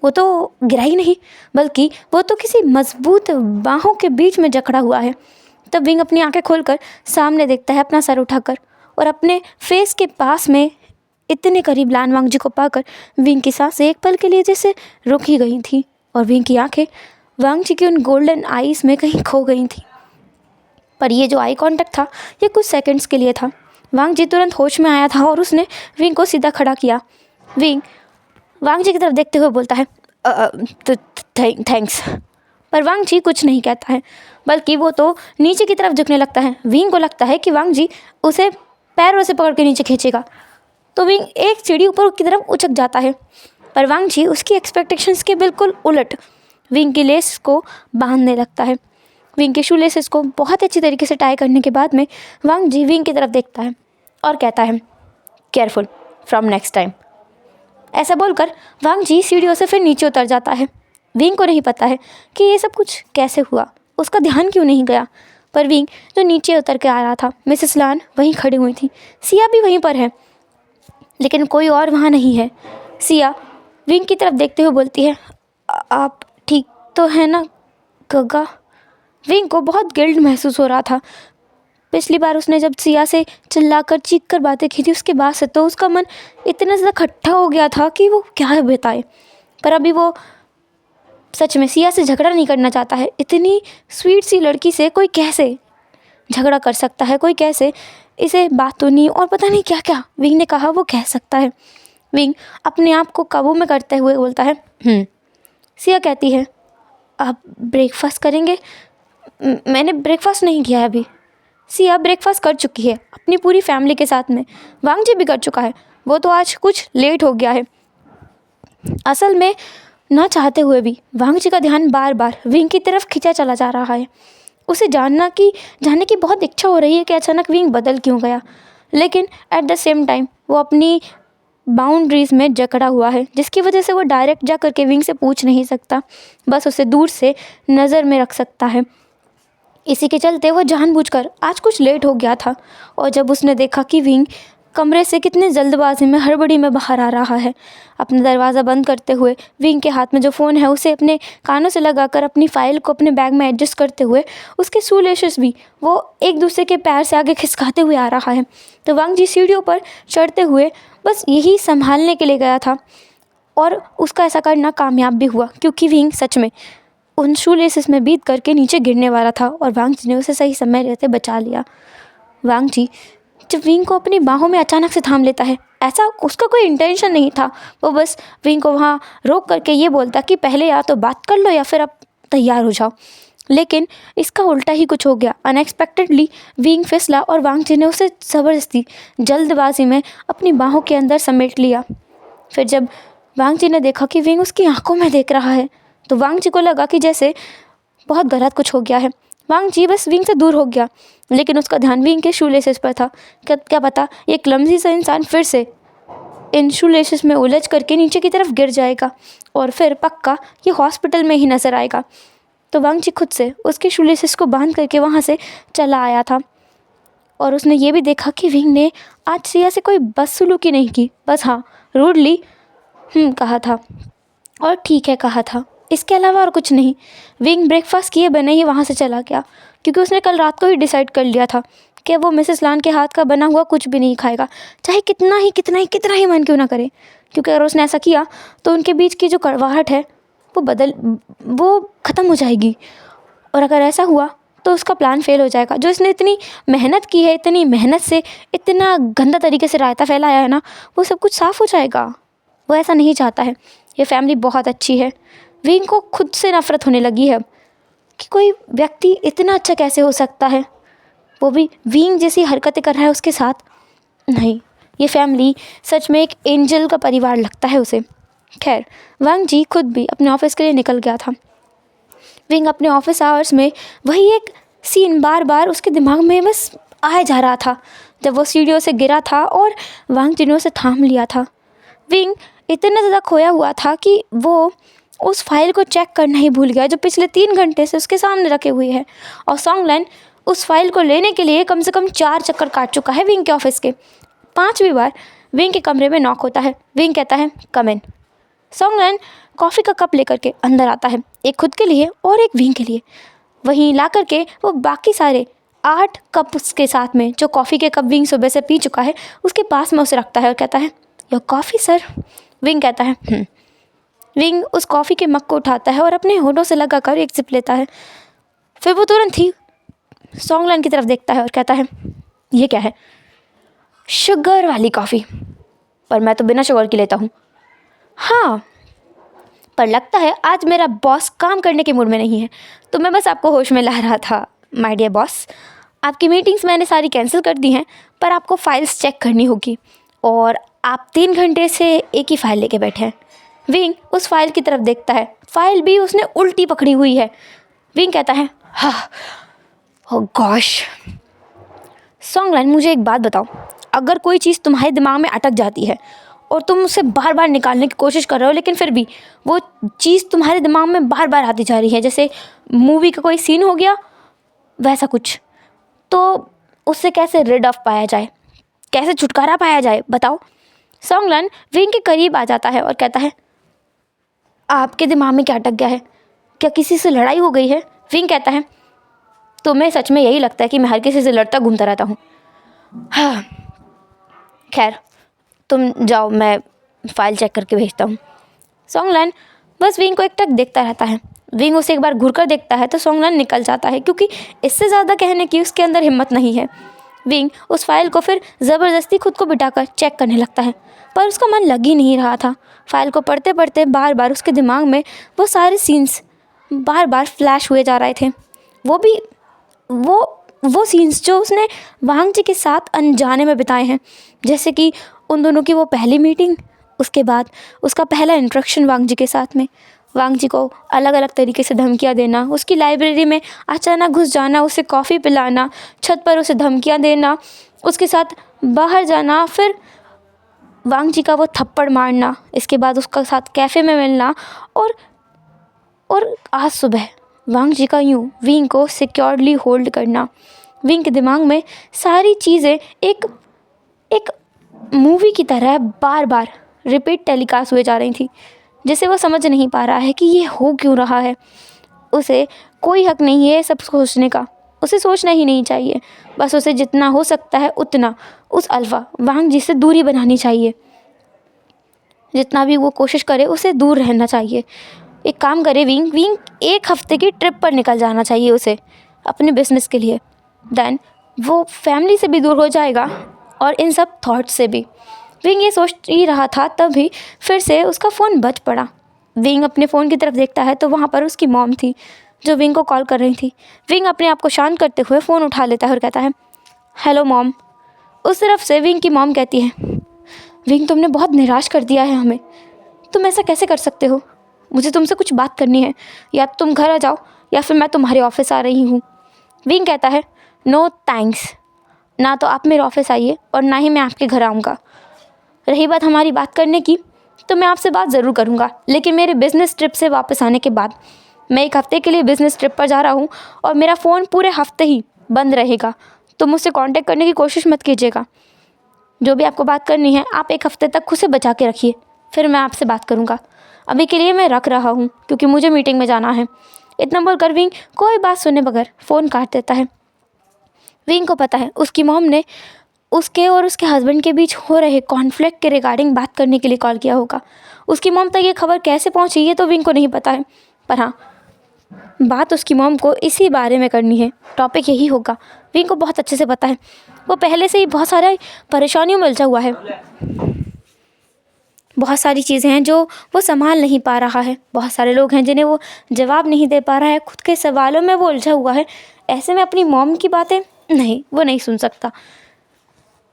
तो गिरा ही नहीं, बल्कि वो तो किसी मजबूत बाहों के बीच में जकड़ा हुआ है, तब विंग अपनी आंखें खोलकर सामने देखता है, अपना सर उठाकर, और अपने फेस के पास में इतने करीब लान वांग जी को पाकर विंग की सांसें एक पल के लिए जैसे रुक ही गई थी, और विंग की आंखें वांग जी की उन गोल्डन आईज में कहीं खो गई थी। पर ये जो आई कांटेक्ट था, ये कुछ सेकंड्स के लिए था। वांग जी तुरंत होश में आया था और उसने विंग को सीधा खड़ा किया। विंग वांग जी की तरफ देखते हुए बोलता है, थैंक्स। पर वांग जी कुछ नहीं कहता है, बल्कि वो तो नीचे की तरफ झुकने लगता है। विंग को लगता है कि वांग जी उसे पैरों से पकड़ के नीचे खींचेगा, तो विंग एक सीढ़ी ऊपर की तरफ उछक जाता है, पर वांग जी उसकी एक्सपेक्टेशंस के बिल्कुल उलट विंग की लेस को बांधने लगता है। विंग के शू लेसेस को बहुत अच्छी तरीके से टाई करने के बाद में वांग जी विंग की तरफ देखता है और कहता है, केयरफुल फ्रॉम नेक्स्ट टाइम। ऐसा बोलकर वांग जी सीढ़ियों से फिर नीचे उतर जाता है। विंग को नहीं पता है कि ये सब कुछ कैसे हुआ, उसका ध्यान क्यों नहीं गया, पर विंग जो नीचे उतर के आ रहा था, मिसेस लान वहीं खड़ी हुई थी, सिया भी वहीं पर है, लेकिन कोई और वहाँ नहीं है। सिया विंग की तरफ देखते हुए बोलती है, आप ठीक तो है ना गगा? विंग को बहुत गिल्ट महसूस हो रहा था। पिछली बार उसने जब सिया से चिल्लाकर चीख कर बातें की थी, उसके बाद से तो उसका मन इतना ज़्यादा खट्टा हो गया था कि वो क्या बताए। पर अभी वो सच में सिया से झगड़ा नहीं करना चाहता है। इतनी स्वीट सी लड़की से कोई कैसे झगड़ा कर सकता है, कोई कैसे इसे बातूनी और पता नहीं क्या क्या विंग ने कहा वो कह सकता है। विंग अपने आप को काबू में करते हुए बोलता है, सिया कहती है, आप ब्रेकफास्ट करेंगे? मैंने ब्रेकफास्ट नहीं किया है अभी। सिया ब्रेकफास्ट कर चुकी है अपनी पूरी फैमिली के साथ में, वांग जी भी कर चुका है, वो तो आज कुछ लेट हो गया है। असल में ना चाहते हुए भी वांग जी का ध्यान बार बार विंग की तरफ खींचा चला जा रहा है। उसे जानने की बहुत इच्छा हो रही है कि अचानक विंग बदल क्यों गया, लेकिन एट द सेम टाइम वो अपनी बाउंड्रीज़ में जकड़ा हुआ है, जिसकी वजह से वो डायरेक्ट जा करके विंग से पूछ नहीं सकता, बस उसे दूर से नज़र में रख सकता है। इसी के चलते वो जानबूझकर आज कुछ लेट हो गया था, और जब उसने देखा कि विंग कमरे से कितने जल्दबाजी में हड़बड़ी में बाहर आ रहा है, अपना दरवाज़ा बंद करते हुए विंग के हाथ में जो फ़ोन है उसे अपने कानों से लगाकर अपनी फ़ाइल को अपने बैग में एडजस्ट करते हुए उसके शू लेसेस भी वो एक दूसरे के पैर से आगे खिसकाते हुए आ रहा है, तो वांग जी सीढ़ियों पर चढ़ते हुए बस यही संभालने के लिए गया था, और उसका ऐसा करना कामयाब भी हुआ, क्योंकि विंग सच में उन शू लेसेस में बीत करके नीचे गिरने वाला था, और वांग जी ने उसे सही समय रहते बचा लिया। वांग जी जब विंग को अपनी बाहों में अचानक से थाम लेता है, ऐसा उसका कोई इंटेंशन नहीं था। वो बस विंग को वहाँ रोक करके ये बोलता कि पहले या तो बात कर लो या फिर अब तैयार हो जाओ। लेकिन इसका उल्टा ही कुछ हो गया। अनएक्सपेक्टेडली विंग फिसला और वांग जी ने उसे ज़बरदस्ती जल्दबाजी में अपनी बाहों के अंदर समेट लिया। फिर जब वांग जी ने देखा कि विंग उसकी आंखों में देख रहा है तो वांग जी को लगा कि जैसे बहुत गलत कुछ हो गया है। वांग जी बस विंग से दूर हो गया, लेकिन उसका ध्यान विंग के शू लेसेस पर था। क्या पता ये क्लमजी सा इंसान फिर से इन शू लेसेस में उलझ करके नीचे की तरफ गिर जाएगा और फिर पक्का ये हॉस्पिटल में ही नज़र आएगा। तो वांग जी खुद से उसके शू लेसेस को बांध करके वहाँ से चला आया था और उसने ये भी देखा कि विंग ने आज सिया से कोई बदसलूकी नहीं की, बस हाँ रूडली कहा था और ठीक है कहा था, इसके अलावा और कुछ नहीं। विंग ब्रेकफास्ट किए बने ही वहाँ से चला गया, क्योंकि उसने कल रात को ही डिसाइड कर लिया था कि वो मिसेस लान के हाथ का बना हुआ कुछ भी नहीं खाएगा, चाहे कितना ही मन क्यों ना करे। क्योंकि अगर उसने ऐसा किया तो उनके बीच की जो कड़वाहट है वो ख़त्म हो जाएगी, और अगर ऐसा हुआ तो उसका प्लान फेल हो जाएगा। जो इसने इतनी मेहनत की है, इतनी मेहनत से इतना गंदा तरीके से रायता फैलाया है ना, वो सब कुछ साफ़ हो जाएगा। वो ऐसा नहीं चाहता है। ये फैमिली बहुत अच्छी है। विंग को खुद से नफ़रत होने लगी है अब कि कोई व्यक्ति इतना अच्छा कैसे हो सकता है, वो भी विंग जैसी हरकतें कर रहा है उसके साथ। नहीं, ये फैमिली सच में एक एंजल का परिवार लगता है उसे। खैर, वांग जी खुद भी अपने ऑफिस के लिए निकल गया था। विंग अपने ऑफिस आवर्स में वही एक सीन बार बार उसके दिमाग में बस आए जा रहा था, जब वो सीढ़ियों से गिरा था और वांग जी ने उसे थाम लिया था। विंग इतना ज़्यादा खोया हुआ था कि वो उस फाइल को चेक करना ही भूल गया जो पिछले 3 घंटे से उसके सामने रखे हुए है। और सॉन्गलैन उस फाइल को लेने के लिए कम से कम 4 चक्कर काट चुका है विंग के ऑफिस के। 5वीं बार विंग के कमरे में नॉक होता है। विंग कहता है कम इन। सॉन्गलैन कॉफ़ी का कप लेकर के अंदर आता है, एक खुद के लिए और एक विंग के लिए। वहीं ला करके वो बाकी सारे 8 कप के साथ में जो कॉफ़ी के कप विंग सुबह से पी चुका है उसके पास में उसे रखता है और कहता है योर कॉफ़ी सर। विंग कहता है विंग उस कॉफ़ी के मग को उठाता है और अपने होठों से लगा कर एक सिप लेता है। फिर वो तुरंत ही सॉन्गलैन की तरफ देखता है और कहता है ये क्या है? शुगर वाली कॉफ़ी, पर मैं तो बिना शुगर की लेता हूँ। हाँ, पर लगता है आज मेरा बॉस काम करने के मूड में नहीं है, तो मैं बस आपको होश में ला रहा था। माय डियर बॉस, आपकी मीटिंग्स मैंने सारी कैंसिल कर दी हैं, पर आपको फाइल्स चेक करनी होगी और आप 3 घंटे से एक ही फाइल लेके बैठे हैं। विंग उस फाइल की तरफ देखता है, फाइल भी उसने उल्टी पकड़ी हुई है। विंग कहता है हाँ, ओह गॉश। सॉन्गलैन, मुझे एक बात बताओ, अगर कोई चीज़ तुम्हारे दिमाग में अटक जाती है और तुम उसे बार बार निकालने की कोशिश कर रहे हो, लेकिन फिर भी वो चीज़ तुम्हारे दिमाग में बार बार आती जा रही है, जैसे मूवी का कोई सीन हो गया वैसा कुछ, तो उससे कैसे रिड ऑफ पाया जाए, कैसे छुटकारा पाया जाए, बताओ। सॉन्गलैन विंग के करीब आ जाता है और कहता है आपके दिमाग में क्या अटक गया है? क्या किसी से लड़ाई हो गई है? विंग कहता है तुम्हें सच में यही लगता है कि मैं हर किसी से लड़ता घूमता रहता हूँ? हाँ, खैर तुम जाओ, मैं फ़ाइल चेक करके भेजता हूँ। सॉन्गलैन बस विंग को एकटक देखता रहता है। विंग उसे एक बार घूर कर देखता है तो सॉन्गलैन निकल जाता है, क्योंकि इससे ज़्यादा कहने की उसके अंदर हिम्मत नहीं है। विंग उस फाइल को फिर ज़बरदस्ती खुद को बिठाकर चेक करने लगता है, पर उसका मन लग ही नहीं रहा था। फाइल को पढ़ते पढ़ते बार बार उसके दिमाग में वो सारे सीन्स बार बार फ्लैश हुए जा रहे थे। वो भी वो सीन्स जो उसने वांग जी के साथ अनजाने में बिताए हैं, जैसे कि उन दोनों की वो पहली मीटिंग, उसके बाद उसका पहला इंट्रैक्शन वांग जी के साथ में, वांग जी को अलग अलग तरीके से धमकियाँ देना, उसकी लाइब्रेरी में अचानक घुस जाना, उसे कॉफ़ी पिलाना, छत पर उसे धमकियाँ देना, उसके साथ बाहर जाना, फिर वांग जी का वो थप्पड़ मारना, इसके बाद उसका साथ कैफ़े में मिलना, और आज सुबह वांग जी का यूँ विंग को सिक्योरली होल्ड करना। विंग के दिमाग में सारी चीज़ें एक मूवी की तरह बार बार रिपीट टेलीकास्ट हुए जा रही थी, जिसे वो समझ नहीं पा रहा है कि ये हो क्यों रहा है। उसे कोई हक नहीं है सब सोचने का, उसे सोचना ही नहीं चाहिए। बस उसे जितना हो सकता है उतना उस अल्फा वांग जी से दूरी बनानी चाहिए। जितना भी वो कोशिश करे उसे दूर रहना चाहिए। एक काम करे विंग 1 हफ्ते की ट्रिप पर निकल जाना चाहिए उसे, अपने बिजनेस के लिए। देन वो फैमिली से भी दूर हो जाएगा और इन सब थॉट्स से भी। विंग ये सोच ही रहा था तभी फिर से उसका फ़ोन बज पड़ा। विंग अपने फ़ोन की तरफ देखता है तो वहाँ पर उसकी मॉम थी जो विंग को कॉल कर रही थी। विंग अपने आप को शांत करते हुए फ़ोन उठा लेता है और कहता है, हेलो मॉम। उस तरफ से विंग की मॉम कहती है, विंग तुमने बहुत निराश कर दिया है हमें, तुम ऐसा कैसे कर सकते हो? मुझे तुमसे कुछ बात करनी है, या तुम घर आ जाओ या फिर मैं तुम्हारे ऑफिस आ रही हूँ। विंग कहता है, नो थैंक्स, ना तो आप मेरे ऑफिस आइए और ना ही मैं आपके घर आऊँगा। रही बात हमारी बात करने की, तो मैं आपसे बात ज़रूर करूँगा, लेकिन मेरे बिज़नेस ट्रिप से वापस आने के बाद। मैं 1 हफ़्ते के लिए बिज़नेस ट्रिप पर जा रहा हूँ और मेरा फ़ोन पूरे हफ्ते ही बंद रहेगा, तो मुझसे कांटेक्ट करने की कोशिश मत कीजिएगा। जो भी आपको बात करनी है आप 1 हफ़्ते तक खुद से बचा के रखिए, फिर मैं आपसे बात करूँगा। अभी के लिए मैं रख रहा हूँ क्योंकि मुझे मीटिंग में जाना है। इतना बोलकर विंग कोई बात सुने बगैर फ़ोन काट देता है। विंग को पता है उसकी मॉम ने उसके और उसके हस्बैंड के बीच हो रहे कॉन्फ्लिक्ट के रिगार्डिंग बात करने के लिए कॉल किया होगा। उसकी मॉम तक ये खबर कैसे पहुंची ये तो विंग को नहीं पता है, पर हाँ, बात उसकी मॉम को इसी बारे में करनी है, टॉपिक यही होगा। विंग को बहुत अच्छे से पता है, वो पहले से ही बहुत सारे परेशानियों में उलझा हुआ है। बहुत सारी चीज़ें हैं जो वो संभाल नहीं पा रहा है, बहुत सारे लोग हैं जिन्हें वो जवाब नहीं दे पा रहा है, खुद के सवालों में वो उलझा हुआ है। ऐसे में अपनी मॉम की बातें वो नहीं सुन सकता।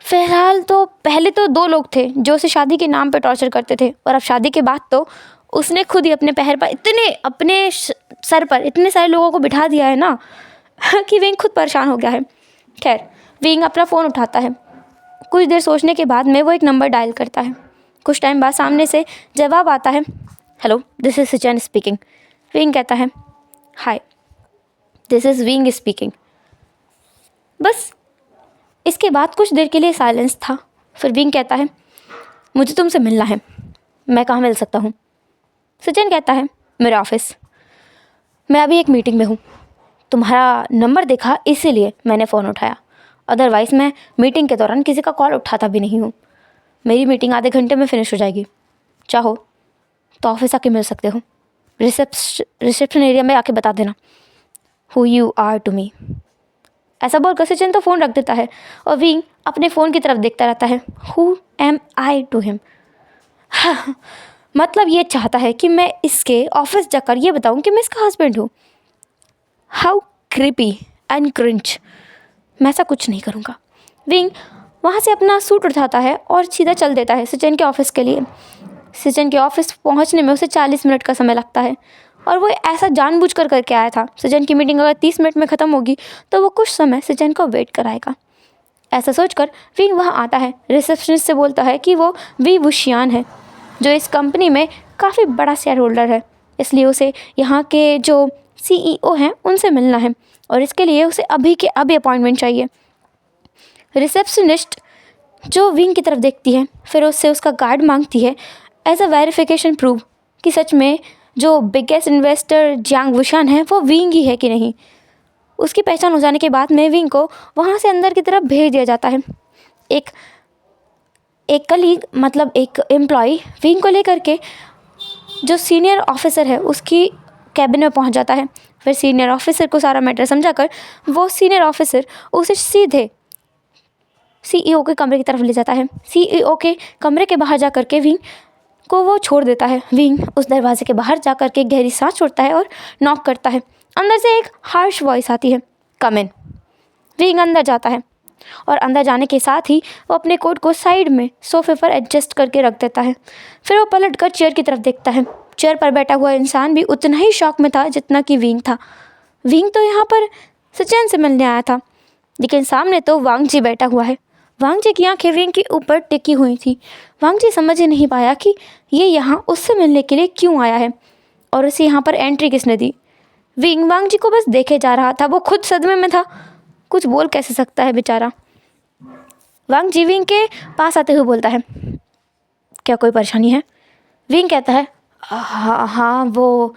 फ़िलहाल तो पहले तो 2 लोग थे जो उसे शादी के नाम पे टॉर्चर करते थे, और अब शादी के बाद तो उसने खुद ही अपने पैर पर अपने सर पर इतने सारे लोगों को बिठा दिया है ना कि विंग खुद परेशान हो गया है। खैर, विंग अपना फ़ोन उठाता है। कुछ देर सोचने के बाद में वो एक नंबर डायल करता है। कुछ टाइम बाद सामने से जवाब आता है, hello, this is Sachin speaking. Wing कहता है, हाय, दिस इज़ विंग स्पीकिंग। बस इसके बाद कुछ देर के लिए साइलेंस था। फिर विंग कहता है, मुझे तुमसे मिलना है। मैं कहाँ मिल सकता हूँ? सचिन कहता है, मेरे ऑफिस। मैं अभी एक मीटिंग में हूँ, तुम्हारा नंबर देखा इसीलिए मैंने फ़ोन उठाया, अदरवाइज़ मैं मीटिंग के दौरान किसी का कॉल उठाता भी नहीं हूँ। मेरी मीटिंग आधे घंटे में फिनिश हो जाएगी, चाहो तो ऑफिस आके मिल सकते हो। रिसेप्शन एरिया में आके बता देना who are you to me. ऐसा बोलकर सचिन तो फ़ोन रख देता है और विंग अपने फ़ोन की तरफ देखता रहता है। Who am I to him? मतलब ये चाहता है कि मैं इसके ऑफिस जाकर ये बताऊं कि मैं इसका हस्बैंड हूँ। How creepy and cringe. मैं ऐसा कुछ नहीं करूँगा। विंग वहाँ से अपना सूट उठाता है और सीधा चल देता है सचिन के ऑफिस के लिए। सचिन के ऑफिस पहुँचने में उसे 40 मिनट का समय लगता है, और वो ऐसा जानबूझकर करके आया था। सचिन की मीटिंग अगर 30 मिनट में ख़त्म होगी तो वो कुछ समय सचिन को वेट कराएगा। ऐसा सोचकर विंग वहाँ आता है। रिसेप्शनिस्ट से बोलता है कि वो वी वुशियान है, जो इस कंपनी में काफ़ी बड़ा शेयर होल्डर है, इसलिए उसे यहाँ के जो CEO हैं उनसे मिलना है, और इसके लिए उसे अभी के अभी अपॉइंटमेंट चाहिए। रिसेप्शनिस्ट जो विंग की तरफ देखती है, फिर उससे उसका कार्ड मांगती है एज अ वेरिफिकेशन प्रूफ कि सच में जो बिगेस्ट इन्वेस्टर जियांग वुशियान है वो विंग ही है कि नहीं। उसकी पहचान हो जाने के बाद में विंग को वहाँ से अंदर की तरफ भेज दिया जाता है। एक कलीग, मतलब एक एम्प्लॉय विंग को लेकर के जो सीनियर ऑफिसर है उसकी कैबिन में पहुँच जाता है। फिर सीनियर ऑफिसर को सारा मैटर समझाकर वो सीनियर ऑफिसर उसे सीधे CEO के कमरे की तरफ ले जाता है। CEO के कमरे के बाहर जा कर के विंग को वो छोड़ देता है। विंग उस दरवाजे के बाहर जा कर के गहरी सांस छोड़ता है और नॉक करता है। अंदर से एक हार्श वॉइस आती है, कम इन। विंग अंदर जाता है और अंदर जाने के साथ ही वो अपने कोट को साइड में सोफे पर एडजस्ट करके रख देता है। फिर वो पलट कर चेयर की तरफ देखता है। चेयर पर बैठा हुआ इंसान भी उतना ही शॉक में था जितना कि विंग था। विंग तो यहाँ पर सचिन से मिलने आया था, लेकिन सामने तो वांग जी बैठा हुआ है। वांग जी की आंखें विंग के ऊपर टिकी हुई थी। वांग जी समझ ही नहीं पाया कि ये यहाँ उससे मिलने के लिए क्यों आया है और उसे यहाँ पर एंट्री किसने दी। विंग वांग जी को बस देखे जा रहा था, वो खुद सदमे में था, कुछ बोल कैसे सकता है बेचारा। वांग जी विंग के पास आते हुए बोलता है, क्या कोई परेशानी है? विंग कहता है, हाँ वो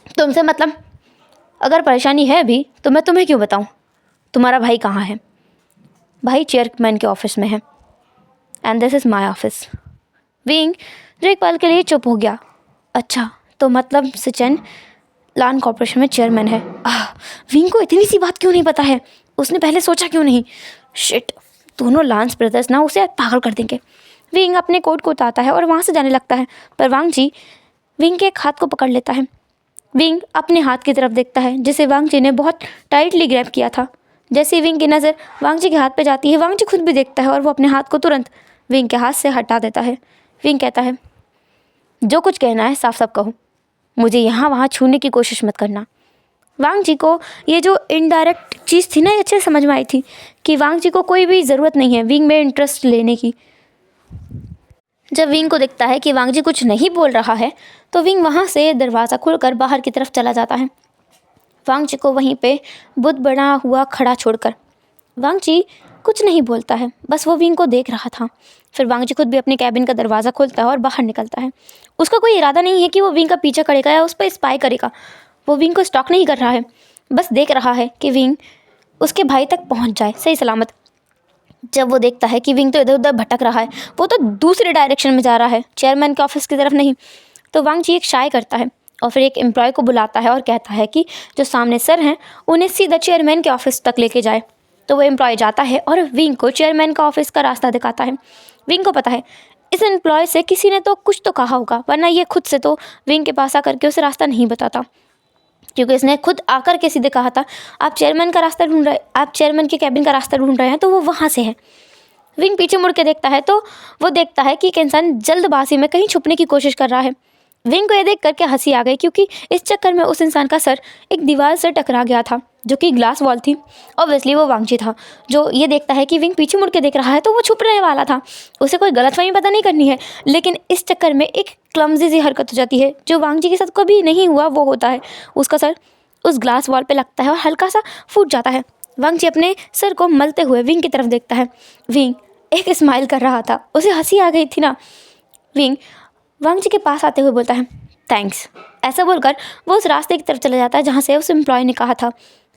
तुमसे मतलब अगर परेशानी है भी तो मैं तुम्हें क्यों बताऊँ? तुम्हारा भाई कहाँ है? भाई चेयरमैन के ऑफिस में है, and this is my office. Wing जो एक पल के लिए चुप हो गया। अच्छा, तो मतलब सचिन लान कॉर्पोरेशन में चेयरमैन है। विंग को इतनी सी बात क्यों नहीं पता है? उसने पहले सोचा क्यों नहीं? शिट, दोनों लांस ब्रदर्स ना उसे पागल कर देंगे। विंग अपने कोट को उतारता है और वहाँ से जाने लगता है, पर वांग जी विंग के एक हाथ को पकड़ लेता है। विंग अपने हाथ की तरफ देखता है जिसे वांग जी ने बहुत टाइटली ग्रैब किया था। जैसे ही विंग की नज़र वांग जी के हाथ पे जाती है, वांग जी खुद भी देखता है और वो अपने हाथ को तुरंत विंग के हाथ से हटा देता है। विंग कहता है, जो कुछ कहना है साफ साफ कहो, मुझे यहाँ वहाँ छूने की कोशिश मत करना। वांग जी को ये जो इनडायरेक्ट चीज़ थी ना, ये अच्छे से समझ में आई थी कि वांग जी को कोई भी ज़रूरत नहीं है विंग में इंटरेस्ट लेने की। जब विंग को दिखता है कि वांग जी कुछ नहीं बोल रहा है, तो विंग वहाँ से दरवाज़ा खोलकर बाहर की तरफ चला जाता है, वांग जी को वहीं पे बुत बना हुआ खड़ा छोड़कर। वांग जी कुछ नहीं बोलता है, बस वो विंग को देख रहा था। फिर वांग जी खुद भी अपने कैबिन का दरवाज़ा खोलता है और बाहर निकलता है। उसका कोई इरादा नहीं है कि वो विंग का पीछा करेगा या उस पर स्पाई करेगा। वो विंग को स्टॉक नहीं कर रहा है, बस देख रहा है कि विंग उसके भाई तक पहुंच जाए सही सलामत। जब वो देखता है कि विंग तो इधर उधर भटक रहा है, वो तो दूसरे डायरेक्शन में जा रहा है, चेयरमैन के ऑफिस की तरफ नहीं, तो वांग जी एक शाय करता है और फिर एक एम्प्लॉय को बुलाता है और कहता है कि जो सामने सर हैं उन्हें सीधा चेयरमैन के ऑफिस तक लेके जाए। तो वो एम्प्लॉय जाता है और विंग को चेयरमैन का ऑफिस का रास्ता दिखाता है। विंग को पता है इस एम्प्लॉय से किसी ने तो कुछ तो कहा होगा, वरना ये खुद से तो विंग के पास आकर के उसे रास्ता नहीं बताता, क्योंकि इसने खुद आकर के सीधे कहा था, आप चेयरमैन का रास्ता ढूंढ रहे, आप चेयरमैन के कैबिन का रास्ता ढूंढ रहे हैं, तो वो वहाँ से है। विंग पीछे मुड़ के देखता है तो वो देखता है कि एक इंसान जल्दबाजी में कहीं छुपने की कोशिश कर रहा है। विंग को ये देख करके हंसी आ गई, क्योंकि इस चक्कर में उस इंसान का सर एक दीवार से टकरा गया था जो कि ग्लास वॉल थी। ऑब्वियसली वो वांग जी था, जो ये देखता है कि विंग पीछे मुड़ के देख रहा है तो वो छुप रहने वाला था, उसे कोई गलतफहमी पता नहीं करनी है। लेकिन इस चक्कर में एक क्लमजी सी हरकत हो जाती है जो वांग जी के साथ कभी नहीं हुआ, वो होता है उसका सर उस ग्लास वॉल पे लगता है और हल्का सा फूट जाता है। वांग जी अपने सर को मलते हुए विंग की तरफ देखता है। विंग एक स्माइल कर रहा था, उसे हंसी आ गई थी ना। विंग वांग जी के पास आते हुए बोलता है, थैंक्स। ऐसा बोलकर वो उस रास्ते की तरफ चला जाता है जहाँ से उस एम्प्लॉय ने कहा था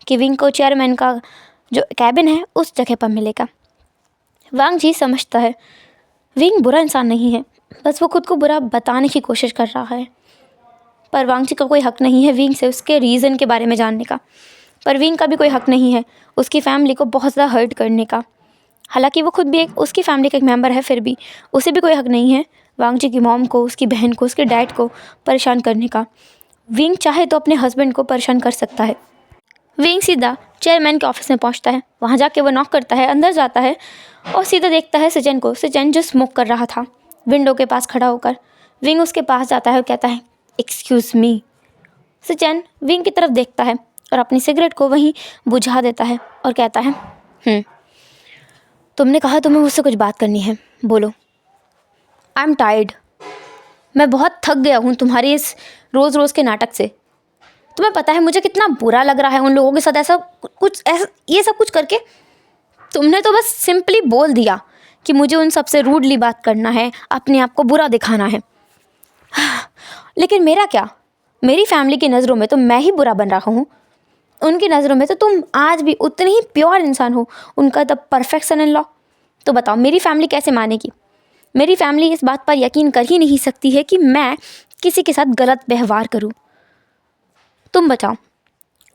कि विंग को चेयरमैन का जो कैबिन है उस जगह पर मिलेगा। वांग जी समझता है विंग बुरा इंसान नहीं है, बस वो खुद को बुरा बताने की कोशिश कर रहा है। पर वांग जी का कोई हक नहीं है विंग से उसके रीज़न के बारे में जानने का, पर विंग का भी कोई हक नहीं है उसकी फैमिली को बहुत ज़्यादा हर्ट करने का। हालांकि वो खुद भी एक उसकी फैमिली का एक मेंबर है, फिर भी उसे भी कोई हक नहीं है वांग जी की मॉम को, उसकी बहन को, उसके डैड को परेशान करने का। विंग चाहे तो अपने हस्बैंड को परेशान कर सकता है। विंग सीधा चेयरमैन के ऑफिस में पहुंचता है, वहां जाके वो नॉक करता है, अंदर जाता है और सीधा देखता है सचिन को, सचिन जो स्मोक कर रहा था विंडो के पास खड़ा होकर। विंग उसके पास जाता है और कहता है, एक्सक्यूज़ मी। सचिन विंग की तरफ देखता है और अपनी सिगरेट को वहीं बुझा देता है और कहता है, तुमने कहा तुम्हें मुझसे कुछ बात करनी है, बोलो। आई एम टायर्ड, मैं बहुत थक गया हूँ तुम्हारी इस रोज़ रोज़ के नाटक से। तुम्हें पता है मुझे कितना बुरा लग रहा है उन लोगों के साथ ऐसा ये सब कुछ करके। तुमने तो बस सिंपली बोल दिया कि मुझे उन सबसे रूडली बात करना है, अपने आप को बुरा दिखाना है। लेकिन मेरा क्या, मेरी फैमिली की नज़रों में तो मैं ही बुरा बन रहा हूँ, उनकी नज़रों में तो तुम आज भी उतने ही प्योर इंसान हो, उनका the perfect son in law. तो बताओ मेरी फैमिली कैसे मानेगी? मेरी फैमिली इस बात पर यकीन कर ही नहीं सकती है कि मैं किसी के साथ गलत व्यवहार करूं। तुम बताओ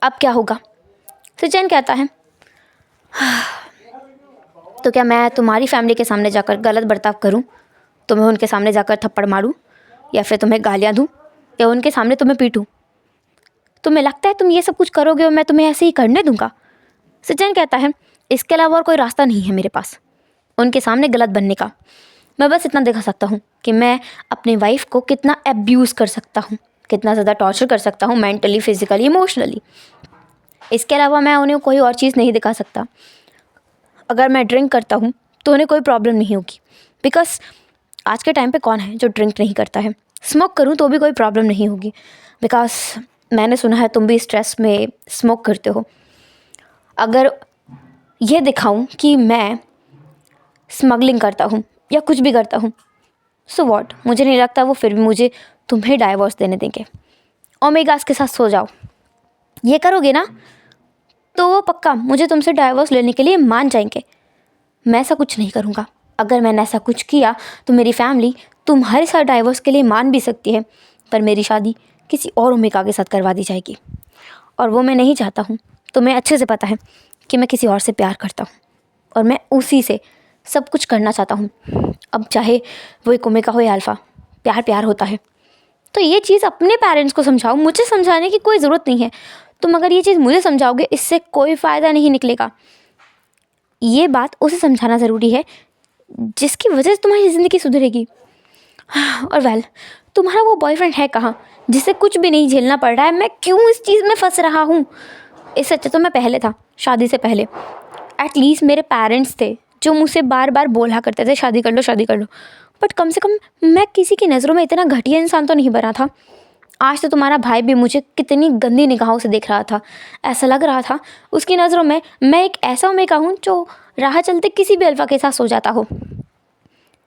अब क्या होगा? सचिन कहता है, तो क्या मैं तुम्हारी फैमिली के सामने जाकर गलत बर्ताव करूं? तुम्हें उनके सामने जाकर थप्पड़ मारूं, या फिर तुम्हें गालियां दूं, या उनके सामने तुम्हें पीटूं? तुम्हें लगता है तुम ये सब कुछ करोगे और मैं तुम्हें ऐसे ही करने दूंगा? सचिन कहता है, इसके अलावा और कोई रास्ता नहीं है मेरे पास उनके सामने गलत बनने का। मैं बस इतना दिखा सकता हूँ कि मैं अपनी वाइफ को कितना एब्यूज़ कर सकता हूँ, कितना ज़्यादा टॉर्चर कर सकता हूँ, मेंटली, फिजिकली, इमोशनली। इसके अलावा मैं उन्हें कोई और चीज़ नहीं दिखा सकता। अगर मैं ड्रिंक करता हूँ तो उन्हें कोई प्रॉब्लम नहीं होगी, बिकॉज आज के टाइम पे कौन है जो ड्रिंक नहीं करता है। स्मोक करूँ तो भी कोई प्रॉब्लम नहीं होगी, बिकॉज मैंने सुना है तुम भी स्ट्रेस में स्मोक करते हो। अगर ये दिखाऊं कि मैं स्मगलिंग करता हूँ या कुछ भी करता हूँ, सो वॉट, मुझे नहीं लगता वो फिर भी मुझे तुम्हें डाइवोर्स देने देंगे। ओमेगास के साथ सो जाओ, ये करोगे ना तो वो पक्का मुझे तुमसे डाइवोर्स लेने के लिए मान जाएंगे। मैं ऐसा कुछ नहीं करूँगा। अगर मैंने ऐसा कुछ किया तो मेरी फैमिली तुम्हारे साथ डाइवोर्स के लिए मान भी सकती है, पर मेरी शादी किसी और ओमेगा के साथ करवा दी जाएगी, और वो मैं नहीं चाहता हूँ। तुम्हें अच्छे से पता है कि मैं किसी और से प्यार करता हूँ। और मैं उसी से सब कुछ करना चाहता हूँ। अब चाहे वो एक ओमेगा हो या अल्फ़ा, प्यार प्यार होता है। तो ये चीज़ अपने पेरेंट्स को समझाओ, मुझे समझाने की कोई ज़रूरत नहीं है। तुम अगर ये चीज़ मुझे समझाओगे इससे कोई फ़ायदा नहीं निकलेगा। ये बात उसे समझाना ज़रूरी है जिसकी वजह से तुम्हारी ज़िंदगी सुधरेगी। और वेल, तुम्हारा वो बॉयफ्रेंड है कहाँ जिसे कुछ भी नहीं झेलना पड़ रहा है? मैं क्यों इस चीज़ में फंस रहा हूँ? इससे अच्छा तो मैं पहले था, शादी से पहले। एटलीस्ट मेरे पेरेंट्स थे जो मुझसे बार बार बोला करते थे शादी कर लो, शादी कर लो। बट कम से कम मैं किसी की नज़रों में इतना घटिया इंसान तो नहीं बना था। आज तो तुम्हारा भाई भी मुझे कितनी गंदी निगाहों से देख रहा था। ऐसा लग रहा था उसकी नज़रों में मैं एक ऐसा ओमेगा हूँ जो राह चलते किसी भी अल्फ़ा के साथ सो जाता हो।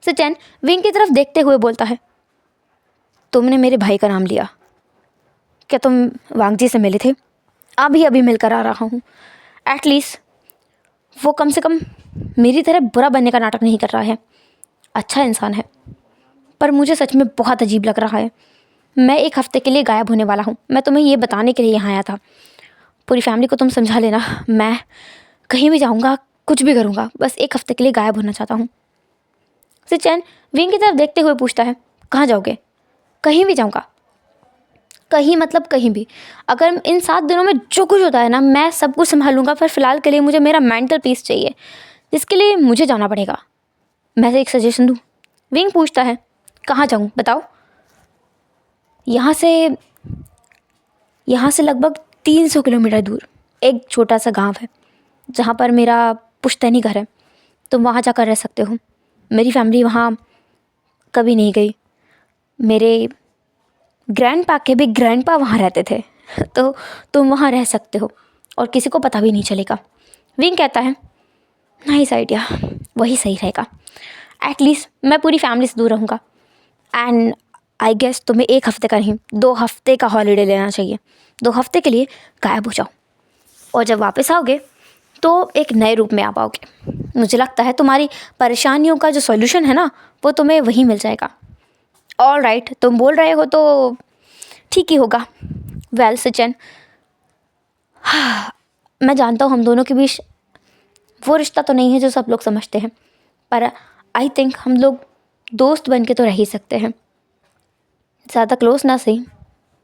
सचैन विंग की तरफ देखते हुए बोलता है, तुमने मेरे भाई का नाम लिया? क्या तुम वांगजी से मिले थे? अभी अभी मिलकर आ रहा हूँ। एटलीस्ट वो कम से कम मेरी तरह बुरा बनने का नाटक नहीं कर रहा है, अच्छा इंसान है। पर मुझे सच में बहुत अजीब लग रहा है। मैं एक हफ़्ते के लिए गायब होने वाला हूँ। मैं तुम्हें ये बताने के लिए यहाँ आया था। पूरी फैमिली को तुम समझा लेना, मैं कहीं भी जाऊँगा, कुछ भी करूँगा, बस एक हफ़्ते के लिए गायब होना चाहता हूँ। सचैन विंग की तरफ देखते हुए पूछता है, कहाँ जाओगे? कहीं भी जाऊँगा। कहीं मतलब कहीं भी। अगर इन 7 दिनों में जो कुछ होता है ना, मैं सब कुछ संभालूंगा। पर फिलहाल के लिए मुझे मेरा मेंटल पीस चाहिए, जिसके लिए मुझे जाना पड़ेगा। मैं से एक सजेशन दूँ? विंग पूछता है, कहाँ जाऊँ बताओ? यहाँ से लगभग 300 किलोमीटर दूर एक छोटा सा गांव है जहाँ पर मेरा पुश्तैनी घर है। तुम वहाँ जाकर रह सकते हो। मेरी फैमिली वहाँ कभी नहीं गई। मेरे ग्रैंडपा के भी ग्रैंडपा वहाँ रहते थे। तो तुम वहाँ रह सकते हो और किसी को पता भी नहीं चलेगा। विंग कहता है, नाइस आइडिया, वही सही रहेगा। एटलीस्ट मैं पूरी फैमिली से दूर रहूँगा। एंड आई गेस तुम्हें 1 हफ़्ते का नहीं, 2 हफ़्ते का हॉलीडे लेना चाहिए। 2 हफ़्ते के लिए गायब हो जाओ और जब वापस आओगे तो एक नए रूप में आ पाओगे। मुझे लगता है तुम्हारी परेशानियों का जो सॉल्यूशन है ना, वो तुम्हें वहीं मिल जाएगा। ऑल राइट, तुम बोल रहे हो तो ठीक ही होगा। वेल सचिन, मैं जानता हूँ हम दोनों के बीच वो रिश्ता तो नहीं है जो सब लोग समझते हैं, पर आई थिंक हम लोग दोस्त बन के तो रह ही सकते हैं। ज़्यादा क्लोज ना सही,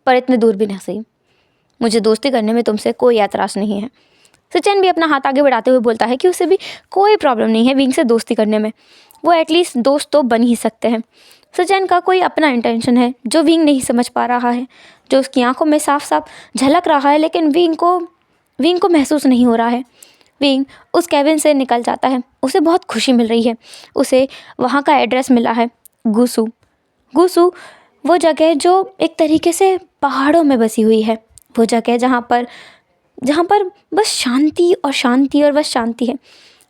पर इतने दूर भी ना सही। मुझे दोस्ती करने में तुमसे कोई एतराज़ नहीं है। सचिन भी अपना हाथ आगे बढ़ाते हुए बोलता है कि उसे भी कोई प्रॉब्लम नहीं है विंग से दोस्ती करने में। वो एटलीस्ट दोस्त तो बन ही सकते हैं। सचिन का कोई अपना इंटेंशन है जो विंग नहीं समझ पा रहा है, जो उसकी आंखों में साफ साफ झलक रहा है, लेकिन विंग को महसूस नहीं हो रहा है। विंग उस कैबिन से निकल जाता है। उसे बहुत खुशी मिल रही है। उसे वहाँ का एड्रेस मिला है, गुसू वो जगह जो एक तरीके से पहाड़ों में बसी हुई है। वो जगह जहाँ पर बस शांति और शांति और बस शांति है।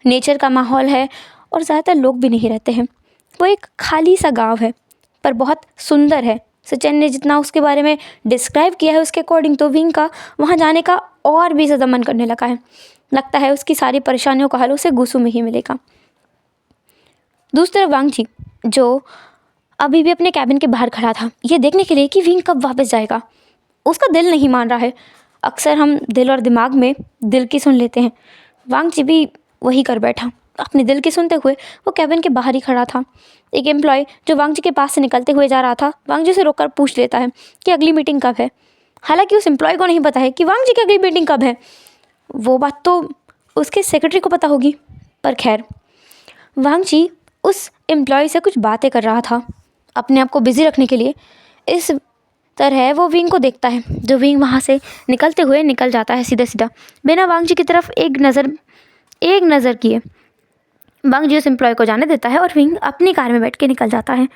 नेचर का माहौल है और ज़्यादातर लोग भी नहीं रहते हैं। वो एक खाली सा गांव है पर बहुत सुंदर है। सचिन ने जितना उसके बारे में डिस्क्राइब किया है उसके अकॉर्डिंग तो विंग का वहाँ जाने का और भी ज़्यादा मन करने लगा है। लगता है उसकी सारी परेशानियों का हल उसे गुस्सू में ही मिलेगा। दूसरी तरफ वांगजी जो अभी भी अपने कैबिन के बाहर खड़ा था ये देखने के लिए कि विंग कब वापस जाएगा। उसका दिल नहीं मान रहा है। अक्सर हम दिल और दिमाग में दिल की सुन लेते हैं। वांगजी भी वही कर बैठा। अपने दिल की सुनते हुए वो कैबिन के बाहर ही खड़ा था। एक एम्प्लॉय जो वांगजी के पास से निकलते हुए जा रहा था वांगजी से रोककर पूछ लेता है कि अगली मीटिंग कब है। हालांकि उस एम्प्लॉय को नहीं पता है कि वांगजी की अगली मीटिंग कब है। वो बात तो उसके सेक्रेटरी को पता होगी। पर खैर, वांगजी उस एम्प्लॉय से कुछ बातें कर रहा था अपने आप को बिजी रखने के लिए। इस तरह वो विंग को देखता है जो विंग वहाँ से निकलते हुए निकल जाता है सीधा सीधा बिना वांगजी की तरफ एक नज़र किए। वांगजी उस एम्प्लॉय को जाने देता है और विंग अपनी कार में बैठ के निकल जाता है।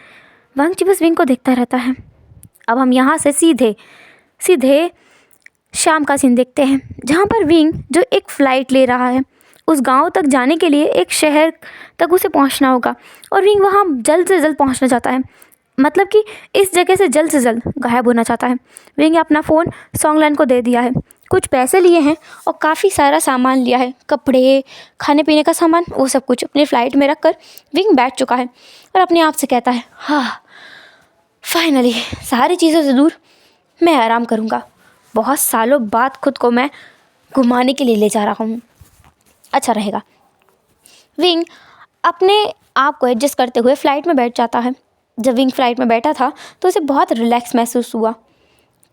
वांगजी बस विंग को देखता रहता है। अब हम यहाँ से सीधे शाम का सीन देखते हैं जहाँ पर विंग जो एक फ़्लाइट ले रहा है। उस गांव तक जाने के लिए एक शहर तक उसे पहुंचना होगा और विंग वहां जल्द से जल्द पहुंचना चाहता है। मतलब कि इस जगह से जल्द गायब होना चाहता है। विंग ने अपना फ़ोन सॉन्गलैन को दे दिया है, कुछ पैसे लिए हैं और काफ़ी सारा सामान लिया है, कपड़े, खाने पीने का सामान, वो सब कुछ अपनी फ़्लाइट में रख कर विंग बैठ चुका है और अपने आप से कहता है, हाँ फाइनली सारी चीज़ों से दूर मैं आराम करूँगा। बहुत सालों बाद खुद को मैं घुमाने के लिए ले जा रहा हूँ, अच्छा रहेगा। विंग अपने आप को एडजस्ट करते हुए फ़्लाइट में बैठ जाता है। जब विंग फ़्लाइट में बैठा था तो उसे बहुत रिलैक्स महसूस हुआ।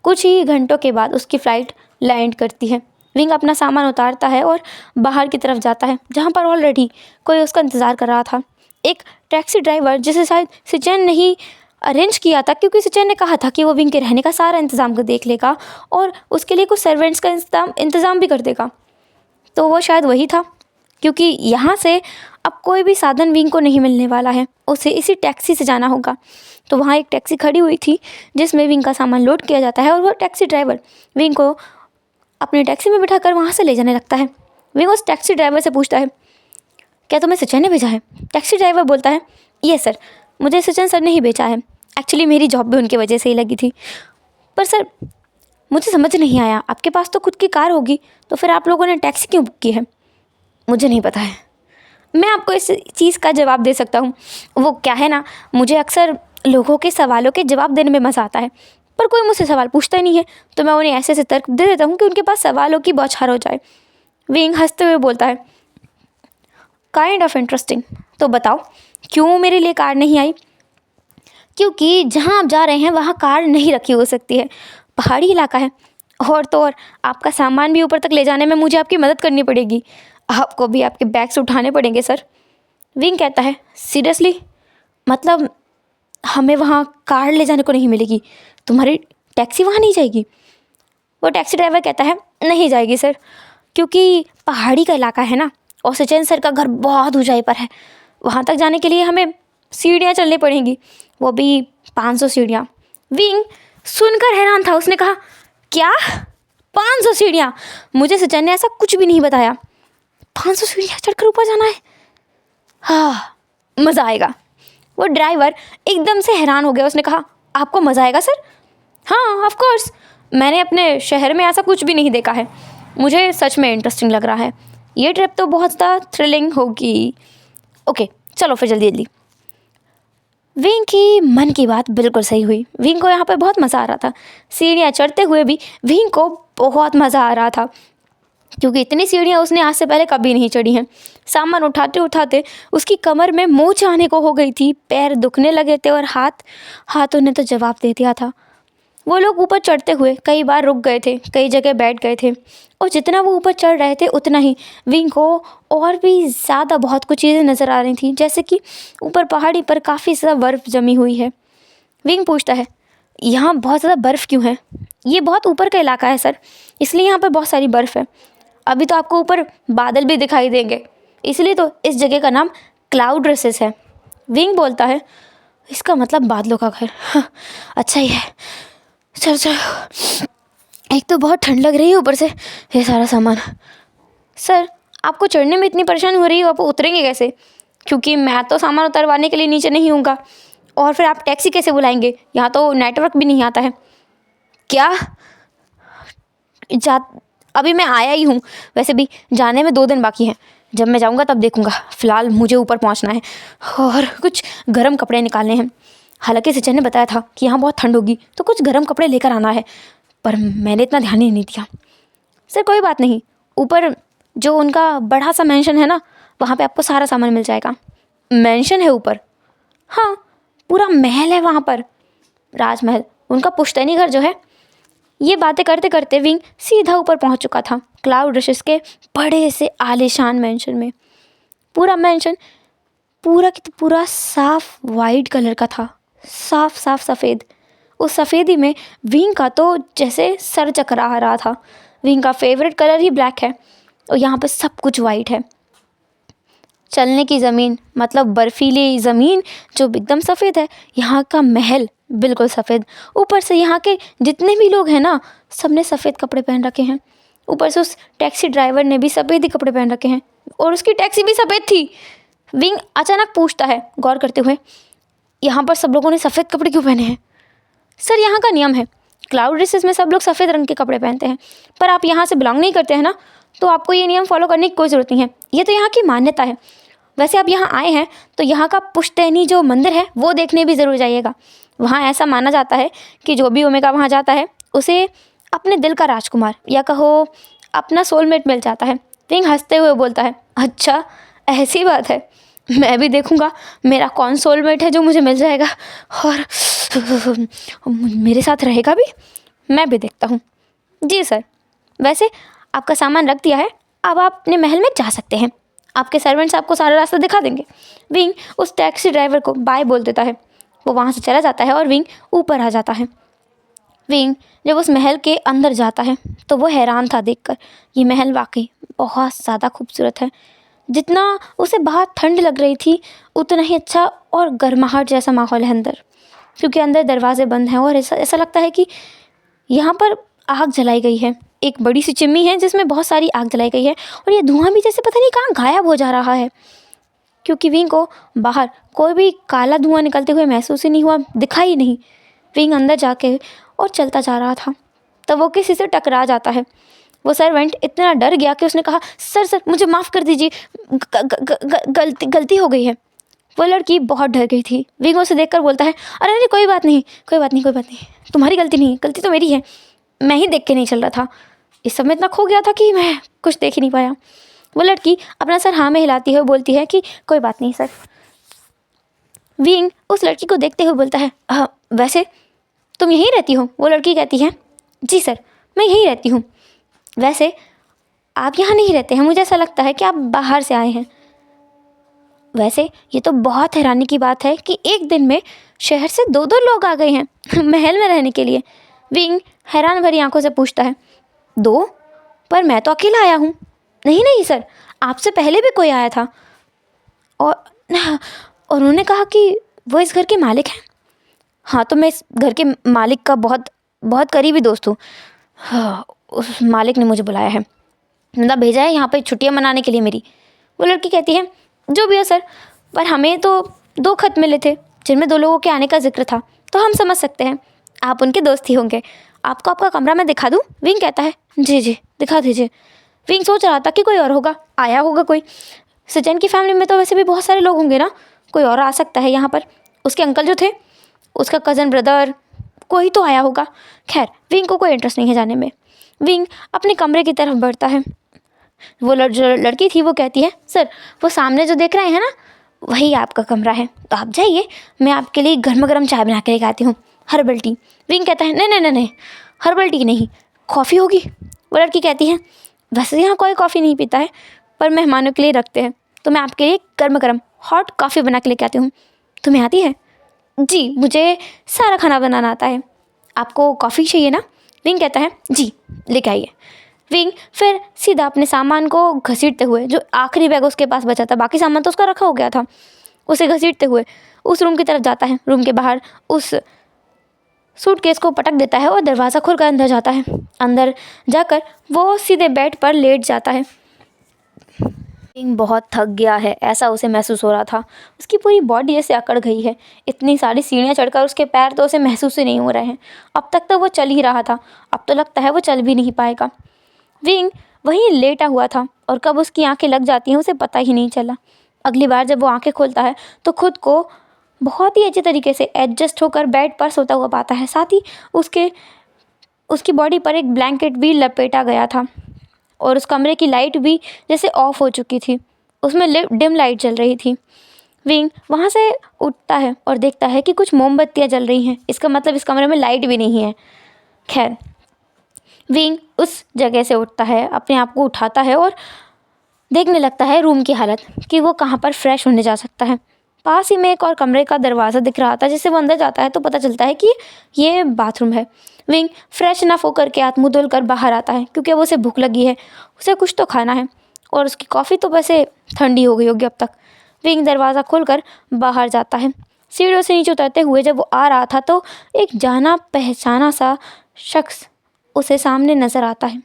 कुछ ही घंटों के बाद उसकी फ़्लाइट लैंड करती है। विंग अपना सामान उतारता है और बाहर की तरफ जाता है, जहाँ पर ऑलरेडी कोई उसका इंतज़ार कर रहा था। एक टैक्सी ड्राइवर, जिसे शायद सिचेन ने ही अरेंज किया था, क्योंकि सिचेन ने कहा था कि वो विंग के रहने का सारा इंतज़ाम कर देख लेगा और उसके लिए कुछ सर्वेंट्स का इंतज़ाम भी कर देगा। तो वो शायद वही था, क्योंकि यहाँ से अब कोई भी साधन विंग को नहीं मिलने वाला है, उसे इसी टैक्सी से जाना होगा। तो वहाँ एक टैक्सी खड़ी हुई थी जिसमें विंग का सामान लोड किया जाता है और वो टैक्सी ड्राइवर विंग को अपनी टैक्सी में बिठाकर वहाँ से ले जाने लगता है। विंग उस टैक्सी ड्राइवर से पूछता है, क्या तुम्हें सचिन ने भेजा है? टैक्सी ड्राइवर बोलता है, ये सर, मुझे सचिन सर ने ही भेजा है। एक्चुअली मेरी जॉब भी उनकी वजह से ही लगी थी। पर सर, मुझे समझ नहीं आया, आपके पास तो खुद की कार होगी, तो फिर आप लोगों ने टैक्सी क्यों बुक की है? मुझे नहीं पता है, मैं आपको इस चीज़ का जवाब दे सकता हूँ। वो क्या है ना, मुझे अक्सर लोगों के सवालों के जवाब देने में मज़ा आता है, पर कोई मुझसे सवाल पूछता ही नहीं है, तो मैं उन्हें ऐसे ऐसे तर्क दे देता हूँ कि उनके पास सवालों की बौछार हो जाए। विंग हंसते हुए बोलता है, काइंड ऑफ इंटरेस्टिंग। तो बताओ, क्यों मेरे लिए कार नहीं आई? क्योंकि जहाँ आप जा रहे हैं वहाँ कार नहीं रखी हो सकती है, पहाड़ी इलाका है, और तो और आपका सामान भी ऊपर तक ले जाने में मुझे आपकी मदद करनी पड़ेगी। आपको भी आपके बैग्स उठाने पड़ेंगे सर। विंग कहता है, सीरियसली? मतलब हमें वहाँ कार ले जाने को नहीं मिलेगी? तुम्हारी टैक्सी वहाँ नहीं जाएगी? वो टैक्सी ड्राइवर कहता है, नहीं जाएगी सर, क्योंकि पहाड़ी का इलाका है ना, और सचिन सर का घर बहुत ऊंचाई पर है। वहाँ तक जाने के लिए हमें सीढ़ियाँ चलनी पड़ेंगी, वो भी 500 सीढ़ियाँ। विंग सुनकर हैरान था। उसने कहा, क्या 500 सीढ़ियाँ? मुझे सचिन ने ऐसा कुछ भी नहीं बताया। 500 सीढ़ियाँ चढ़कर ऊपर जाना है? हाँ, मज़ा आएगा। वो ड्राइवर एकदम से हैरान हो गया। उसने कहा, आपको मज़ा आएगा सर? हाँ, ऑफ कोर्स, मैंने अपने शहर में ऐसा कुछ भी नहीं देखा है, मुझे सच में इंटरेस्टिंग लग रहा है। ये ट्रिप तो बहुत ज़्यादा थ्रिलिंग होगी। ओके, चलो फिर जल्दी जल्दी। विंग की मन की बात बिल्कुल सही हुई। विंग को यहाँ पर बहुत मज़ा आ रहा था। सीढ़ियाँ चढ़ते हुए भी विंग को बहुत मज़ा आ रहा था, क्योंकि इतनी सीढ़ियाँ उसने आज से पहले कभी नहीं चढ़ी हैं। सामान उठाते उठाते उसकी कमर में मोच आने को हो गई थी, पैर दुखने लगे थे और हाथों ने तो जवाब दे दिया था। वो लोग ऊपर चढ़ते हुए कई बार रुक गए थे, कई जगह बैठ गए थे, और जितना वो ऊपर चढ़ रहे थे उतना ही विंग को और भी ज़्यादा बहुत कुछ चीज़ें नज़र आ रही थी, जैसे कि ऊपर पहाड़ी पर काफ़ी ज़्यादा बर्फ़ जमी हुई है। विंग पूछता है, यहाँ बहुत ज़्यादा बर्फ़ क्यों है? ये बहुत ऊपर का इलाका है सर, इसलिए यहाँ पर बहुत सारी बर्फ़ है। अभी तो आपको ऊपर बादल भी दिखाई देंगे, इसलिए तो इस जगह का नाम क्लाउड रेसेस है। विंग बोलता है, इसका मतलब बादलों का घर। हाँ, अच्छा ही है। चलो चलो, एक तो बहुत ठंड लग रही है, ऊपर से ये सारा सामान। सर, आपको चढ़ने में इतनी परेशानी हो रही है, आप उतरेंगे कैसे? क्योंकि मैं तो सामान उतरवाने के लिए नीचे नहीं हूँगा, और फिर आप टैक्सी कैसे बुलाएंगे? यहाँ तो नेटवर्क भी नहीं आता है। क्या? अभी मैं आया ही हूँ, वैसे भी जाने में 2 दिन बाकी हैं, जब मैं जाऊँगा तब देखूँगा। फ़िलहाल मुझे ऊपर पहुँचना है और कुछ गर्म कपड़े निकालने हैं। हालांकि सचिन ने बताया था कि यहाँ बहुत ठंड होगी, तो कुछ गर्म कपड़े लेकर आना है, पर मैंने इतना ध्यान ही नहीं दिया। सर कोई बात नहीं, ऊपर जो उनका बड़ा सा मेंशन है ना, वहाँ पे आपको सारा सामान मिल जाएगा। मेंशन है ऊपर? हाँ, पूरा महल है वहाँ पर, राजमहल, उनका पुश्तैनी घर जो है। ये बातें करते करते विंग सीधा ऊपर पहुँच चुका था, क्लाउड रशेस के बड़े से आलीशान मेंशन में। पूरा मेंशन पूरा की पूरा साफ वाइट कलर का था, साफ साफ सफ़ेद। उस सफ़ेदी में विंग का तो जैसे सर चकरा रहा था। विंग का फेवरेट कलर ही ब्लैक है, और यहाँ पे सब कुछ वाइट है। चलने की ज़मीन, मतलब बर्फीली ज़मीन जो एकदम सफ़ेद है। यहाँ का महल बिल्कुल सफ़ेद। ऊपर से यहाँ के जितने भी लोग हैं ना, सब ने सफ़ेद कपड़े पहन रखे हैं। ऊपर से उस टैक्सी ड्राइवर ने भी सफ़ेद ही कपड़े पहन रखे हैं, और उसकी टैक्सी भी सफ़ेद थी। विंग अचानक पूछता है, गौर करते हुए, यहाँ पर सब लोगों ने सफ़ेद कपड़े क्यों पहने हैं? सर, यहाँ का नियम है, क्लाउड रेसेस में सब लोग सफ़ेद रंग के कपड़े पहनते हैं, पर आप यहाँ से बिलोंग नहीं करते हैं ना, तो आपको ये नियम फॉलो करने की कोई ज़रूरत नहीं है। ये तो यहाँ की मान्यता है। वैसे आप यहाँ आए हैं तो यहाँ का पुश्तैनी जो मंदिर है वो देखने भी ज़रूर जाइएगा। वहाँ ऐसा माना जाता है कि जो भी ओमेगा वहाँ जाता है उसे अपने दिल का राजकुमार, या कहो अपना सोलमेट मिल जाता है। विंग हंसते हुए बोलता है, अच्छा, ऐसी बात है, मैं भी देखूँगा मेरा कौन सोलमेट है जो मुझे मिल जाएगा और मेरे साथ रहेगा भी। मैं भी देखता हूँ। जी सर, वैसे आपका सामान रख दिया है, अब आप अपने महल में जा सकते हैं। आपके सर्वेंट्स आपको सारा रास्ता दिखा देंगे। विंग उस टैक्सी ड्राइवर को बाय बोल देता है। वो वहाँ से चला जाता है और विंग ऊपर आ जाता है। विंग जब उस महल के अंदर जाता है तो वो हैरान था देखकर, ये महल वाकई बहुत ज़्यादा खूबसूरत है। जितना उसे बाहर ठंड लग रही थी उतना ही अच्छा और गर्माहट जैसा माहौल है अंदर, क्योंकि अंदर दरवाजे बंद हैं और ऐसा ऐसा लगता है कि यहाँ पर आग जलाई गई है। एक बड़ी सी चिमनी है जिसमें बहुत सारी आग जलाई गई है और ये धुआं भी जैसे पता नहीं कहाँ गायब हो जा रहा है, क्योंकि विंग को बाहर कोई भी काला धुआं निकलते हुए महसूस ही नहीं हुआ, दिखाई ही नहीं। विंग अंदर जाके और चलता जा रहा था तब वो किसी से टकरा जाता है। वो सर्वेंट इतना डर गया कि उसने कहा, सर सर मुझे माफ़ कर दीजिए, गलती हो गई है। वो लड़की बहुत डर गई थी। विंग उसे देखकर बोलता है, अरे अरे कोई बात नहीं, कोई बात नहीं, कोई बात नहीं, तुम्हारी गलती नहीं है, गलती तो मेरी है, मैं ही देख के नहीं चल रहा था, इस समय इतना खो गया था कि मैं कुछ देख ही नहीं पाया। वो लड़की अपना सर हाँ में हिलाती है और बोलती है कि कोई बात नहीं सर। विंग उस लड़की को देखते हुए बोलता है, वैसे तुम यहीं रहती हो? वो लड़की कहती है, जी सर मैं यहीं रहती हूँ। वैसे आप यहाँ नहीं रहते हैं, मुझे ऐसा लगता है कि आप बाहर से आए हैं। वैसे ये तो बहुत हैरानी की बात है कि एक दिन में शहर से 2-2 लोग आ गए हैं महल में रहने के लिए। विंग हैरान भरी आंखों से पूछता है, 2? पर मैं तो अकेला आया हूँ। नहीं नहीं सर, आपसे पहले भी कोई आया था और उन्होंने कहा कि वो इस घर के मालिक हैं। हाँ, तो मैं इस घर के मालिक का बहुत बहुत करीबी दोस्त हूँ। हाँ, उस मालिक ने मुझे बुलाया है, मतलब भेजा है यहाँ पे छुट्टियाँ मनाने के लिए मेरी। वो लड़की कहती है, जो भी हो सर, पर हमें तो 2 खत मिले थे जिनमें 2 लोगों के आने का जिक्र था, तो हम समझ सकते हैं आप उनके दोस्त ही होंगे। आपको आपका कमरा मैं दिखा दूँ? विंग कहता है, जी जी दिखा दीजिए। विंग सोच रहा था कि कोई और होगा, आया होगा कोई। सचिन की फैमिली में तो वैसे भी बहुत सारे लोग होंगे ना, कोई और आ सकता है यहाँ पर। उसके अंकल जो थे, उसका कज़न ब्रदर, कोई तो आया होगा। खैर विंग को कोई इंटरेस्ट नहीं है जाने में। विंग अपने कमरे की तरफ बढ़ता है। वो जो लड़की थी वो कहती है, सर वो सामने जो देख रहे हैं ना, वही आपका कमरा है, तो आप जाइए, मैं आपके लिए गर्मा गर्म चाय बना के लेके आती हूँ, हर्बल टी। विंग कहता है, नहीं नहीं नहीं नहीं, हर्बल टी नहीं, कॉफ़ी होगी। वो लड़की कहती है, वैसे यहाँ कोई कॉफ़ी नहीं पीता है, पर मेहमानों के लिए रखते हैं, तो मैं आपके लिए गर्मा गर्म हॉट कॉफ़ी बना के लेके आती हूँ। तुम्हें आती है? जी मुझे सारा खाना बनाना आता है। आपको कॉफ़ी चाहिए ना? विंग कहता है, जी लेके आइए। विंग फिर सीधा अपने सामान को घसीटते हुए, जो आखिरी बैग उसके पास बचा था, बाकी सामान तो उसका रखा हो गया था, उसे घसीटते हुए उस रूम की तरफ जाता है। रूम के बाहर उस सूटकेस को पटक देता है और दरवाज़ा खोलकर अंदर जाता है। अंदर जाकर वो सीधे बेड पर लेट जाता है। विंग बहुत थक गया है, ऐसा उसे महसूस हो रहा था। उसकी पूरी बॉडी जैसे अकड़ गई है। इतनी सारी सीढ़ियाँ चढ़कर उसके पैर तो उसे महसूस ही नहीं हो रहे हैं। अब तक तो वो चल ही रहा था, अब तो लगता है वो चल भी नहीं पाएगा। विंग वहीं लेटा हुआ था और कब उसकी आंखें लग जाती हैं उसे पता ही नहीं चला। अगली बार जब वो आंखें खोलता है तो खुद को बहुत ही अच्छे तरीके से एडजस्ट होकर बेड पर सोता हुआ पाता है। साथ ही उसकी बॉडी पर एक ब्लैंकेट भी लपेटा गया था और उस कमरे की लाइट भी जैसे ऑफ हो चुकी थी, उसमें डिम लाइट जल रही थी। विंग वहाँ से उठता है और देखता है कि कुछ मोमबत्तियाँ जल रही हैं। इसका मतलब इस कमरे में लाइट भी नहीं है। खैर विंग उस जगह से उठता है, अपने आप को उठाता है और देखने लगता है रूम की हालत कि वो कहाँ पर फ्रेश होने जा सकता है। पास ही में एक और कमरे का दरवाज़ा दिख रहा था, जिससे वो अंदर जाता है तो पता चलता है कि ये बाथरूम है। विंग फ्रेश नफ होकर के हाथ मुँह धुलकर बाहर आता है, क्योंकि अब उसे भूख लगी है, उसे कुछ तो खाना है और उसकी कॉफ़ी तो वैसे ठंडी हो गई होगी अब तक। विंग दरवाज़ा खोलकर बाहर जाता है। सीढ़ियों से नीचे उतरते हुए जब वो आ रहा था तो एक जाना पहचाना सा शख्स उसे सामने नज़र आता है।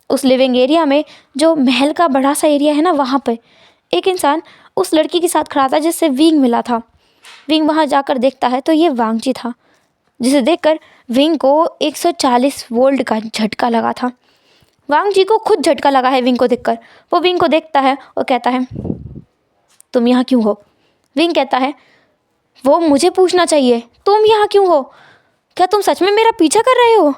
उस लिविंग एरिया में, जो महल का बड़ा सा एरिया है ना, वहाँ पे एक इंसान उस लड़की के साथ खड़ा था जिससे विंग मिला था। विंग वहाँ जाकर देखता है तो ये वांगजी था, जिसे देखकर विंग को 140 वोल्ट का झटका लगा था। वांगजी को खुद झटका लगा है विंग को देखकर। वो विंग को देखता है और कहता है, तुम यहाँ क्यों हो? विंग कहता है, वो मुझे पूछना चाहिए, तुम यहाँ क्यों हो? क्या तुम सच में मेरा पीछा कर रहे हो?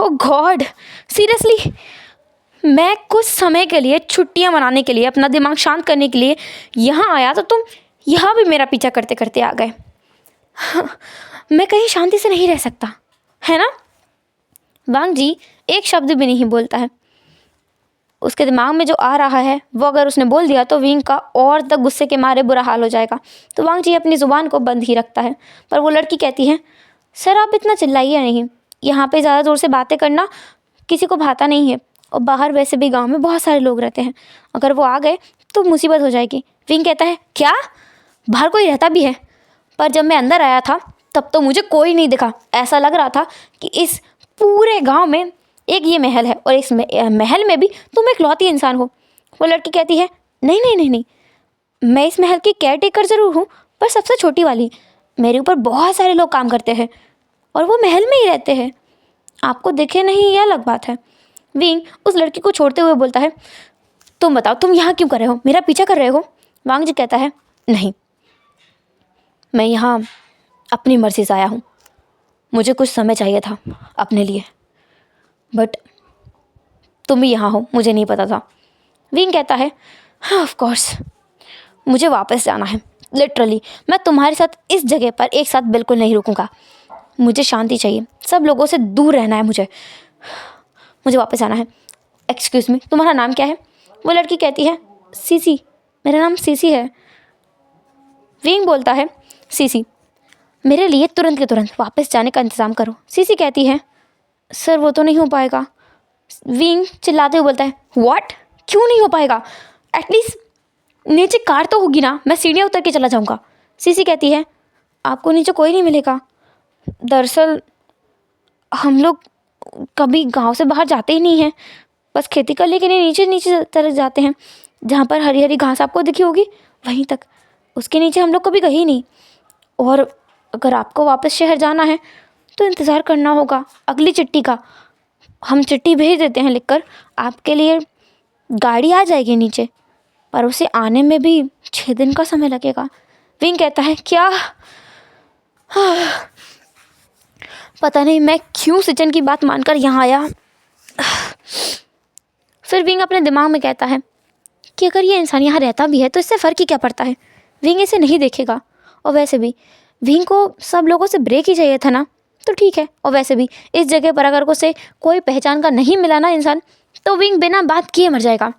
ओह गॉड, सीरियसली? मैं कुछ समय के लिए छुट्टियां मनाने के लिए, अपना दिमाग शांत करने के लिए यहाँ आया, तो तुम यहाँ भी मेरा पीछा करते करते आ गए। मैं कहीं शांति से नहीं रह सकता, है ना? वांग जी एक शब्द भी नहीं बोलता है। उसके दिमाग में जो आ रहा है वो अगर उसने बोल दिया तो विंग का और तक गुस्से के मारे बुरा हाल हो जाएगा। तो वांग जी अपनी ज़ुबान को बंद ही रखता है। पर वो लड़की कहती है, सर आप इतना चिल्लाइए नहीं, यहाँ पे ज़्यादा ज़ोर से बातें करना किसी को भाता नहीं है, और बाहर वैसे भी गांव में बहुत सारे लोग रहते हैं, अगर वो आ गए तो मुसीबत हो जाएगी। विंग कहता है, क्या बाहर कोई रहता भी है? पर जब मैं अंदर आया था तब तो मुझे कोई नहीं दिखा। ऐसा लग रहा था कि इस पूरे गांव में एक ये महल है और इस महल में भी तुम इकलौती इंसान हो। वो लड़की कहती है, नहीं नहीं नहीं नहीं, मैं इस महल की केयर टेकर ज़रूर हूँ, पर सबसे छोटी वाली। मेरे ऊपर बहुत सारे लोग काम करते हैं और वो महल में ही रहते हैं। आपको दिखे नहीं ये अलग बात है। विंग उस लड़की को छोड़ते हुए बोलता है, तुम बताओ तुम यहाँ क्यों कर रहे हो? मेरा पीछा कर रहे हो? वांग जी कहता है, नहीं, मैं यहाँ अपनी मर्ज़ी से आया हूँ। मुझे कुछ समय चाहिए था अपने लिए, बट तुम भी यहाँ हो मुझे नहीं पता था। विंग कहता है, हाँ ऑफ कोर्स, मुझे वापस जाना है। लिटरली मैं तुम्हारे साथ इस जगह पर एक साथ बिल्कुल नहीं रुकूंगा। मुझे शांति चाहिए, सब लोगों से दूर रहना है मुझे वापस जाना है। एक्सक्यूज़ मी, तुम्हारा नाम क्या है? वो लड़की कहती है, सीसी, मेरा नाम सीसी है। विंग बोलता है, सीसी, मेरे लिए तुरंत के तुरंत वापस जाने का इंतज़ाम करो। सीसी कहती है, सर वो तो नहीं हो पाएगा। विंग चिल्लाते हुए बोलता है, व्हाट? क्यों नहीं हो पाएगा? एटलीस्ट नीचे कार तो होगी ना, मैं सीढ़ियाँ उतर के चला जाऊँगा। सीसी कहती है, आपको नीचे कोई नहीं मिलेगा। दरअसल हम लोग कभी गांव से बाहर जाते ही नहीं हैं, बस खेती करने के लिए नीचे नीचे तरफ जाते हैं, जहाँ पर हरी हरी घास आपको दिखी होगी वहीं तक। उसके नीचे हम लोग कभी गए ही नहीं। और अगर आपको वापस शहर जाना है तो इंतज़ार करना होगा अगली चिट्ठी का। हम चिट्ठी भेज देते हैं लिखकर, आपके लिए गाड़ी आ जाएगी नीचे, पर उसे आने में भी 6 दिन का समय लगेगा। विंग कहता है, क्या? पता नहीं मैं क्यों सिचन की बात मानकर यहाँ आया। फिर विंग अपने दिमाग में कहता है कि अगर ये इंसान यहाँ रहता भी है तो इससे फ़र्क ही क्या पड़ता है, विंग इसे नहीं देखेगा। और वैसे भी विंग को सब लोगों से ब्रेक ही चाहिए था ना, तो ठीक है। और वैसे भी इस जगह पर अगर उसे कोई पहचान का नहीं मिला ना इंसान, तो विंग बिना बात किए मर जाएगा।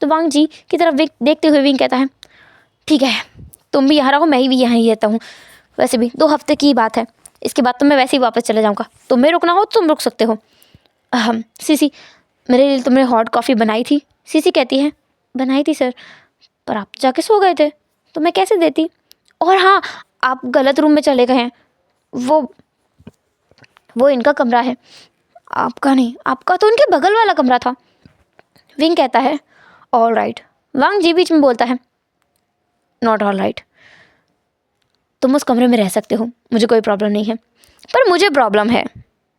तो वांग जी की तरफ देखते हुए विंग कहता है, ठीक है, तुम भी यहाँ रहो, मैं भी यहाँ ही रहता हूँ। वैसे भी 2 हफ्ते की बात है, इसके बाद तो मैं वैसे ही वापस चले जाऊँगा। तुम्हें रुकना हो तो तुम रुक सकते हो। सीसी, मेरे लिए तुमने हॉट कॉफ़ी बनाई थी? सीसी कहती है, बनाई थी सर, पर आप जाके सो गए थे तो मैं कैसे देती। और हाँ, आप गलत रूम में चले गए हैं, वो इनका कमरा है, आपका नहीं। आपका तो उनके बगल वाला कमरा था। विंग कहता है, ऑल राइट। वांग जी बीच में बोलता है, नॉट ऑल राइट। तुम उस कमरे में रह सकते हो, मुझे कोई प्रॉब्लम नहीं है, पर मुझे प्रॉब्लम है।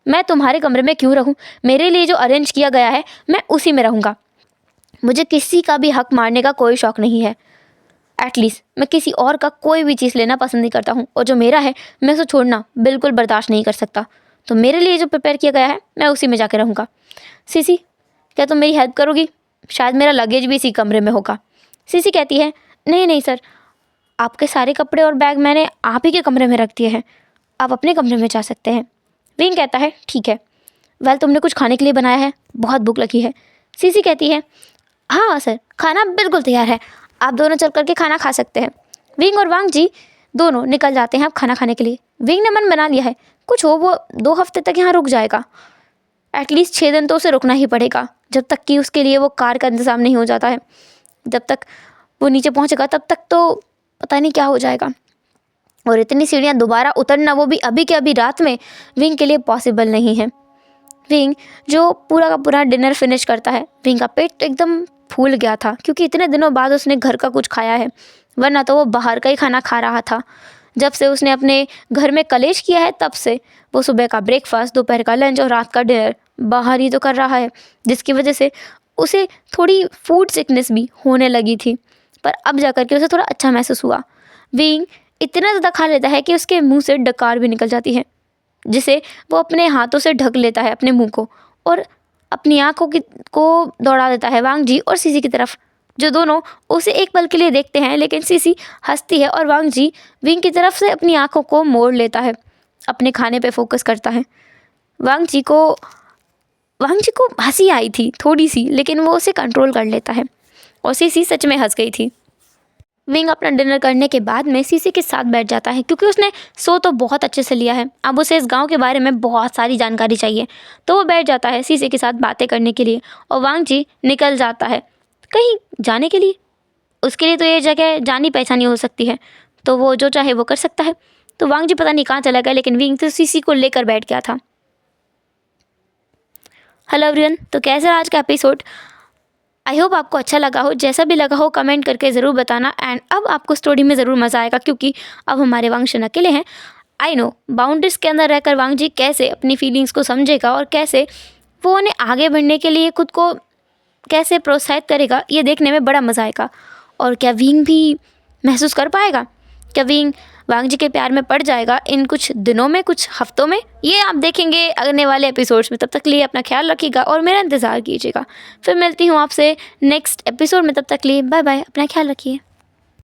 मैं तुम्हारे कमरे में क्यों रहूं? मेरे लिए जो अरेंज किया गया है मैं उसी में रहूँगा। मुझे किसी का भी हक मारने का कोई शौक़ नहीं है। एटलीस्ट मैं किसी और का कोई भी चीज़ लेना पसंद नहीं करता हूँ, और जो मेरा है मैं उसे छोड़ना बिल्कुल बर्दाश्त नहीं कर सकता। तो मेरे लिए जो प्रिपेयर किया गया है मैं उसी में जाके रहूँगा। सीसी, क्या तुम मेरी हेल्प करोगी? शायद मेरा लगेज भी इसी कमरे में होगा। सीसी कहती है, नहीं नहीं सर, आपके सारे कपड़े और बैग मैंने आप ही के कमरे में रख दिए हैं, आप अपने कमरे में जा सकते हैं। विंग कहता है, ठीक है। वेल, तुमने कुछ खाने के लिए बनाया है? बहुत भूख लगी है। सीसी कहती है, हाँ सर, खाना बिल्कुल तैयार है, आप दोनों चल करके खाना खा सकते हैं। विंग और वांग जी दोनों निकल जाते हैं अब खाना खाने के लिए। विंग ने मन बना लिया है, कुछ हो वो 2 हफ्ते तक यहाँ रुक जाएगा। एटलीस्ट 6 दिन तो उसे रुकना ही पड़ेगा, जब तक कि उसके लिए वो कार का इंतज़ाम नहीं हो जाता है। जब तक वो नीचे पहुँचेगा तब तक तो पता नहीं क्या हो जाएगा। और इतनी सीढ़ियाँ दोबारा उतरना, वो भी अभी के अभी रात में, विंग के लिए पॉसिबल नहीं है। विंग जो पूरा का पूरा डिनर फिनिश करता है, विंग का पेट एकदम फूल गया था, क्योंकि इतने दिनों बाद उसने घर का कुछ खाया है, वरना तो वो बाहर का ही खाना खा रहा था। जब से उसने अपने घर में कलेश किया है तब से वो सुबह का ब्रेकफास्ट, दोपहर का लंच और रात का डिनर बाहर ही तो कर रहा है, जिसकी वजह से उसे थोड़ी फूड सिकनेस भी होने लगी थी। पर अब जाकर के उसे थोड़ा अच्छा महसूस हुआ। विंग इतना ज़्यादा खा लेता है कि उसके मुंह से डकार भी निकल जाती है, जिसे वो अपने हाथों से ढक लेता है अपने मुंह को, और अपनी आँखों को दौड़ा देता है वांग जी और सीसी की तरफ, जो दोनों उसे एक पल के लिए देखते हैं। लेकिन सीसी हंसती है और वांग जी विंग की तरफ से अपनी आँखों को मोड़ लेता है, अपने खाने पे फोकस करता है। वांग जी को हंसी आई थी थोड़ी सी, लेकिन वो उसे कंट्रोल कर लेता है और सीसी सच में हंस गई थी। विंग अपना डिनर करने के बाद में सीसी के साथ बैठ जाता है, क्योंकि उसने सो तो बहुत अच्छे से लिया है, अब उसे इस गांव के बारे में बहुत सारी जानकारी चाहिए। तो वो बैठ जाता है सीसी के साथ बातें करने के लिए और वांग जी निकल जाता है कहीं जाने के लिए। उसके लिए तो ये जगह जानी पहचानी हो सकती है, तो वो जो चाहे वो कर सकता है। तो वांग जी पता नहीं कहाँ चला गया, लेकिन विंग तो सीसी को लेकर बैठ गया था। हेलो एवरीवन, तो कैसा रहा आज का एपिसोड? आई होप आपको अच्छा लगा हो। जैसा भी लगा हो कमेंट करके ज़रूर बताना। एंड अब आपको स्टोरी में ज़रूर मज़ा आएगा, क्योंकि अब हमारे वांगशन अकेले हैं। आई नो बाउंड्रीज के अंदर रहकर वांग जी कैसे अपनी फीलिंग्स को समझेगा और कैसे वो उन्हें आगे बढ़ने के लिए खुद को कैसे प्रोत्साहित करेगा, ये देखने में बड़ा मज़ा आएगा। और क्या विंग भी महसूस कर पाएगा? क्या विंग वांग जी के प्यार में पड़ जाएगा इन कुछ दिनों में, कुछ हफ्तों में? ये आप देखेंगे आने वाले एपिसोड्स में। तब तक के लिए अपना ख्याल रखिएगा और मेरा इंतज़ार कीजिएगा। फिर मिलती हूँ आपसे नेक्स्ट एपिसोड में। तब तक के लिए बाय बाय, अपना ख्याल रखिए।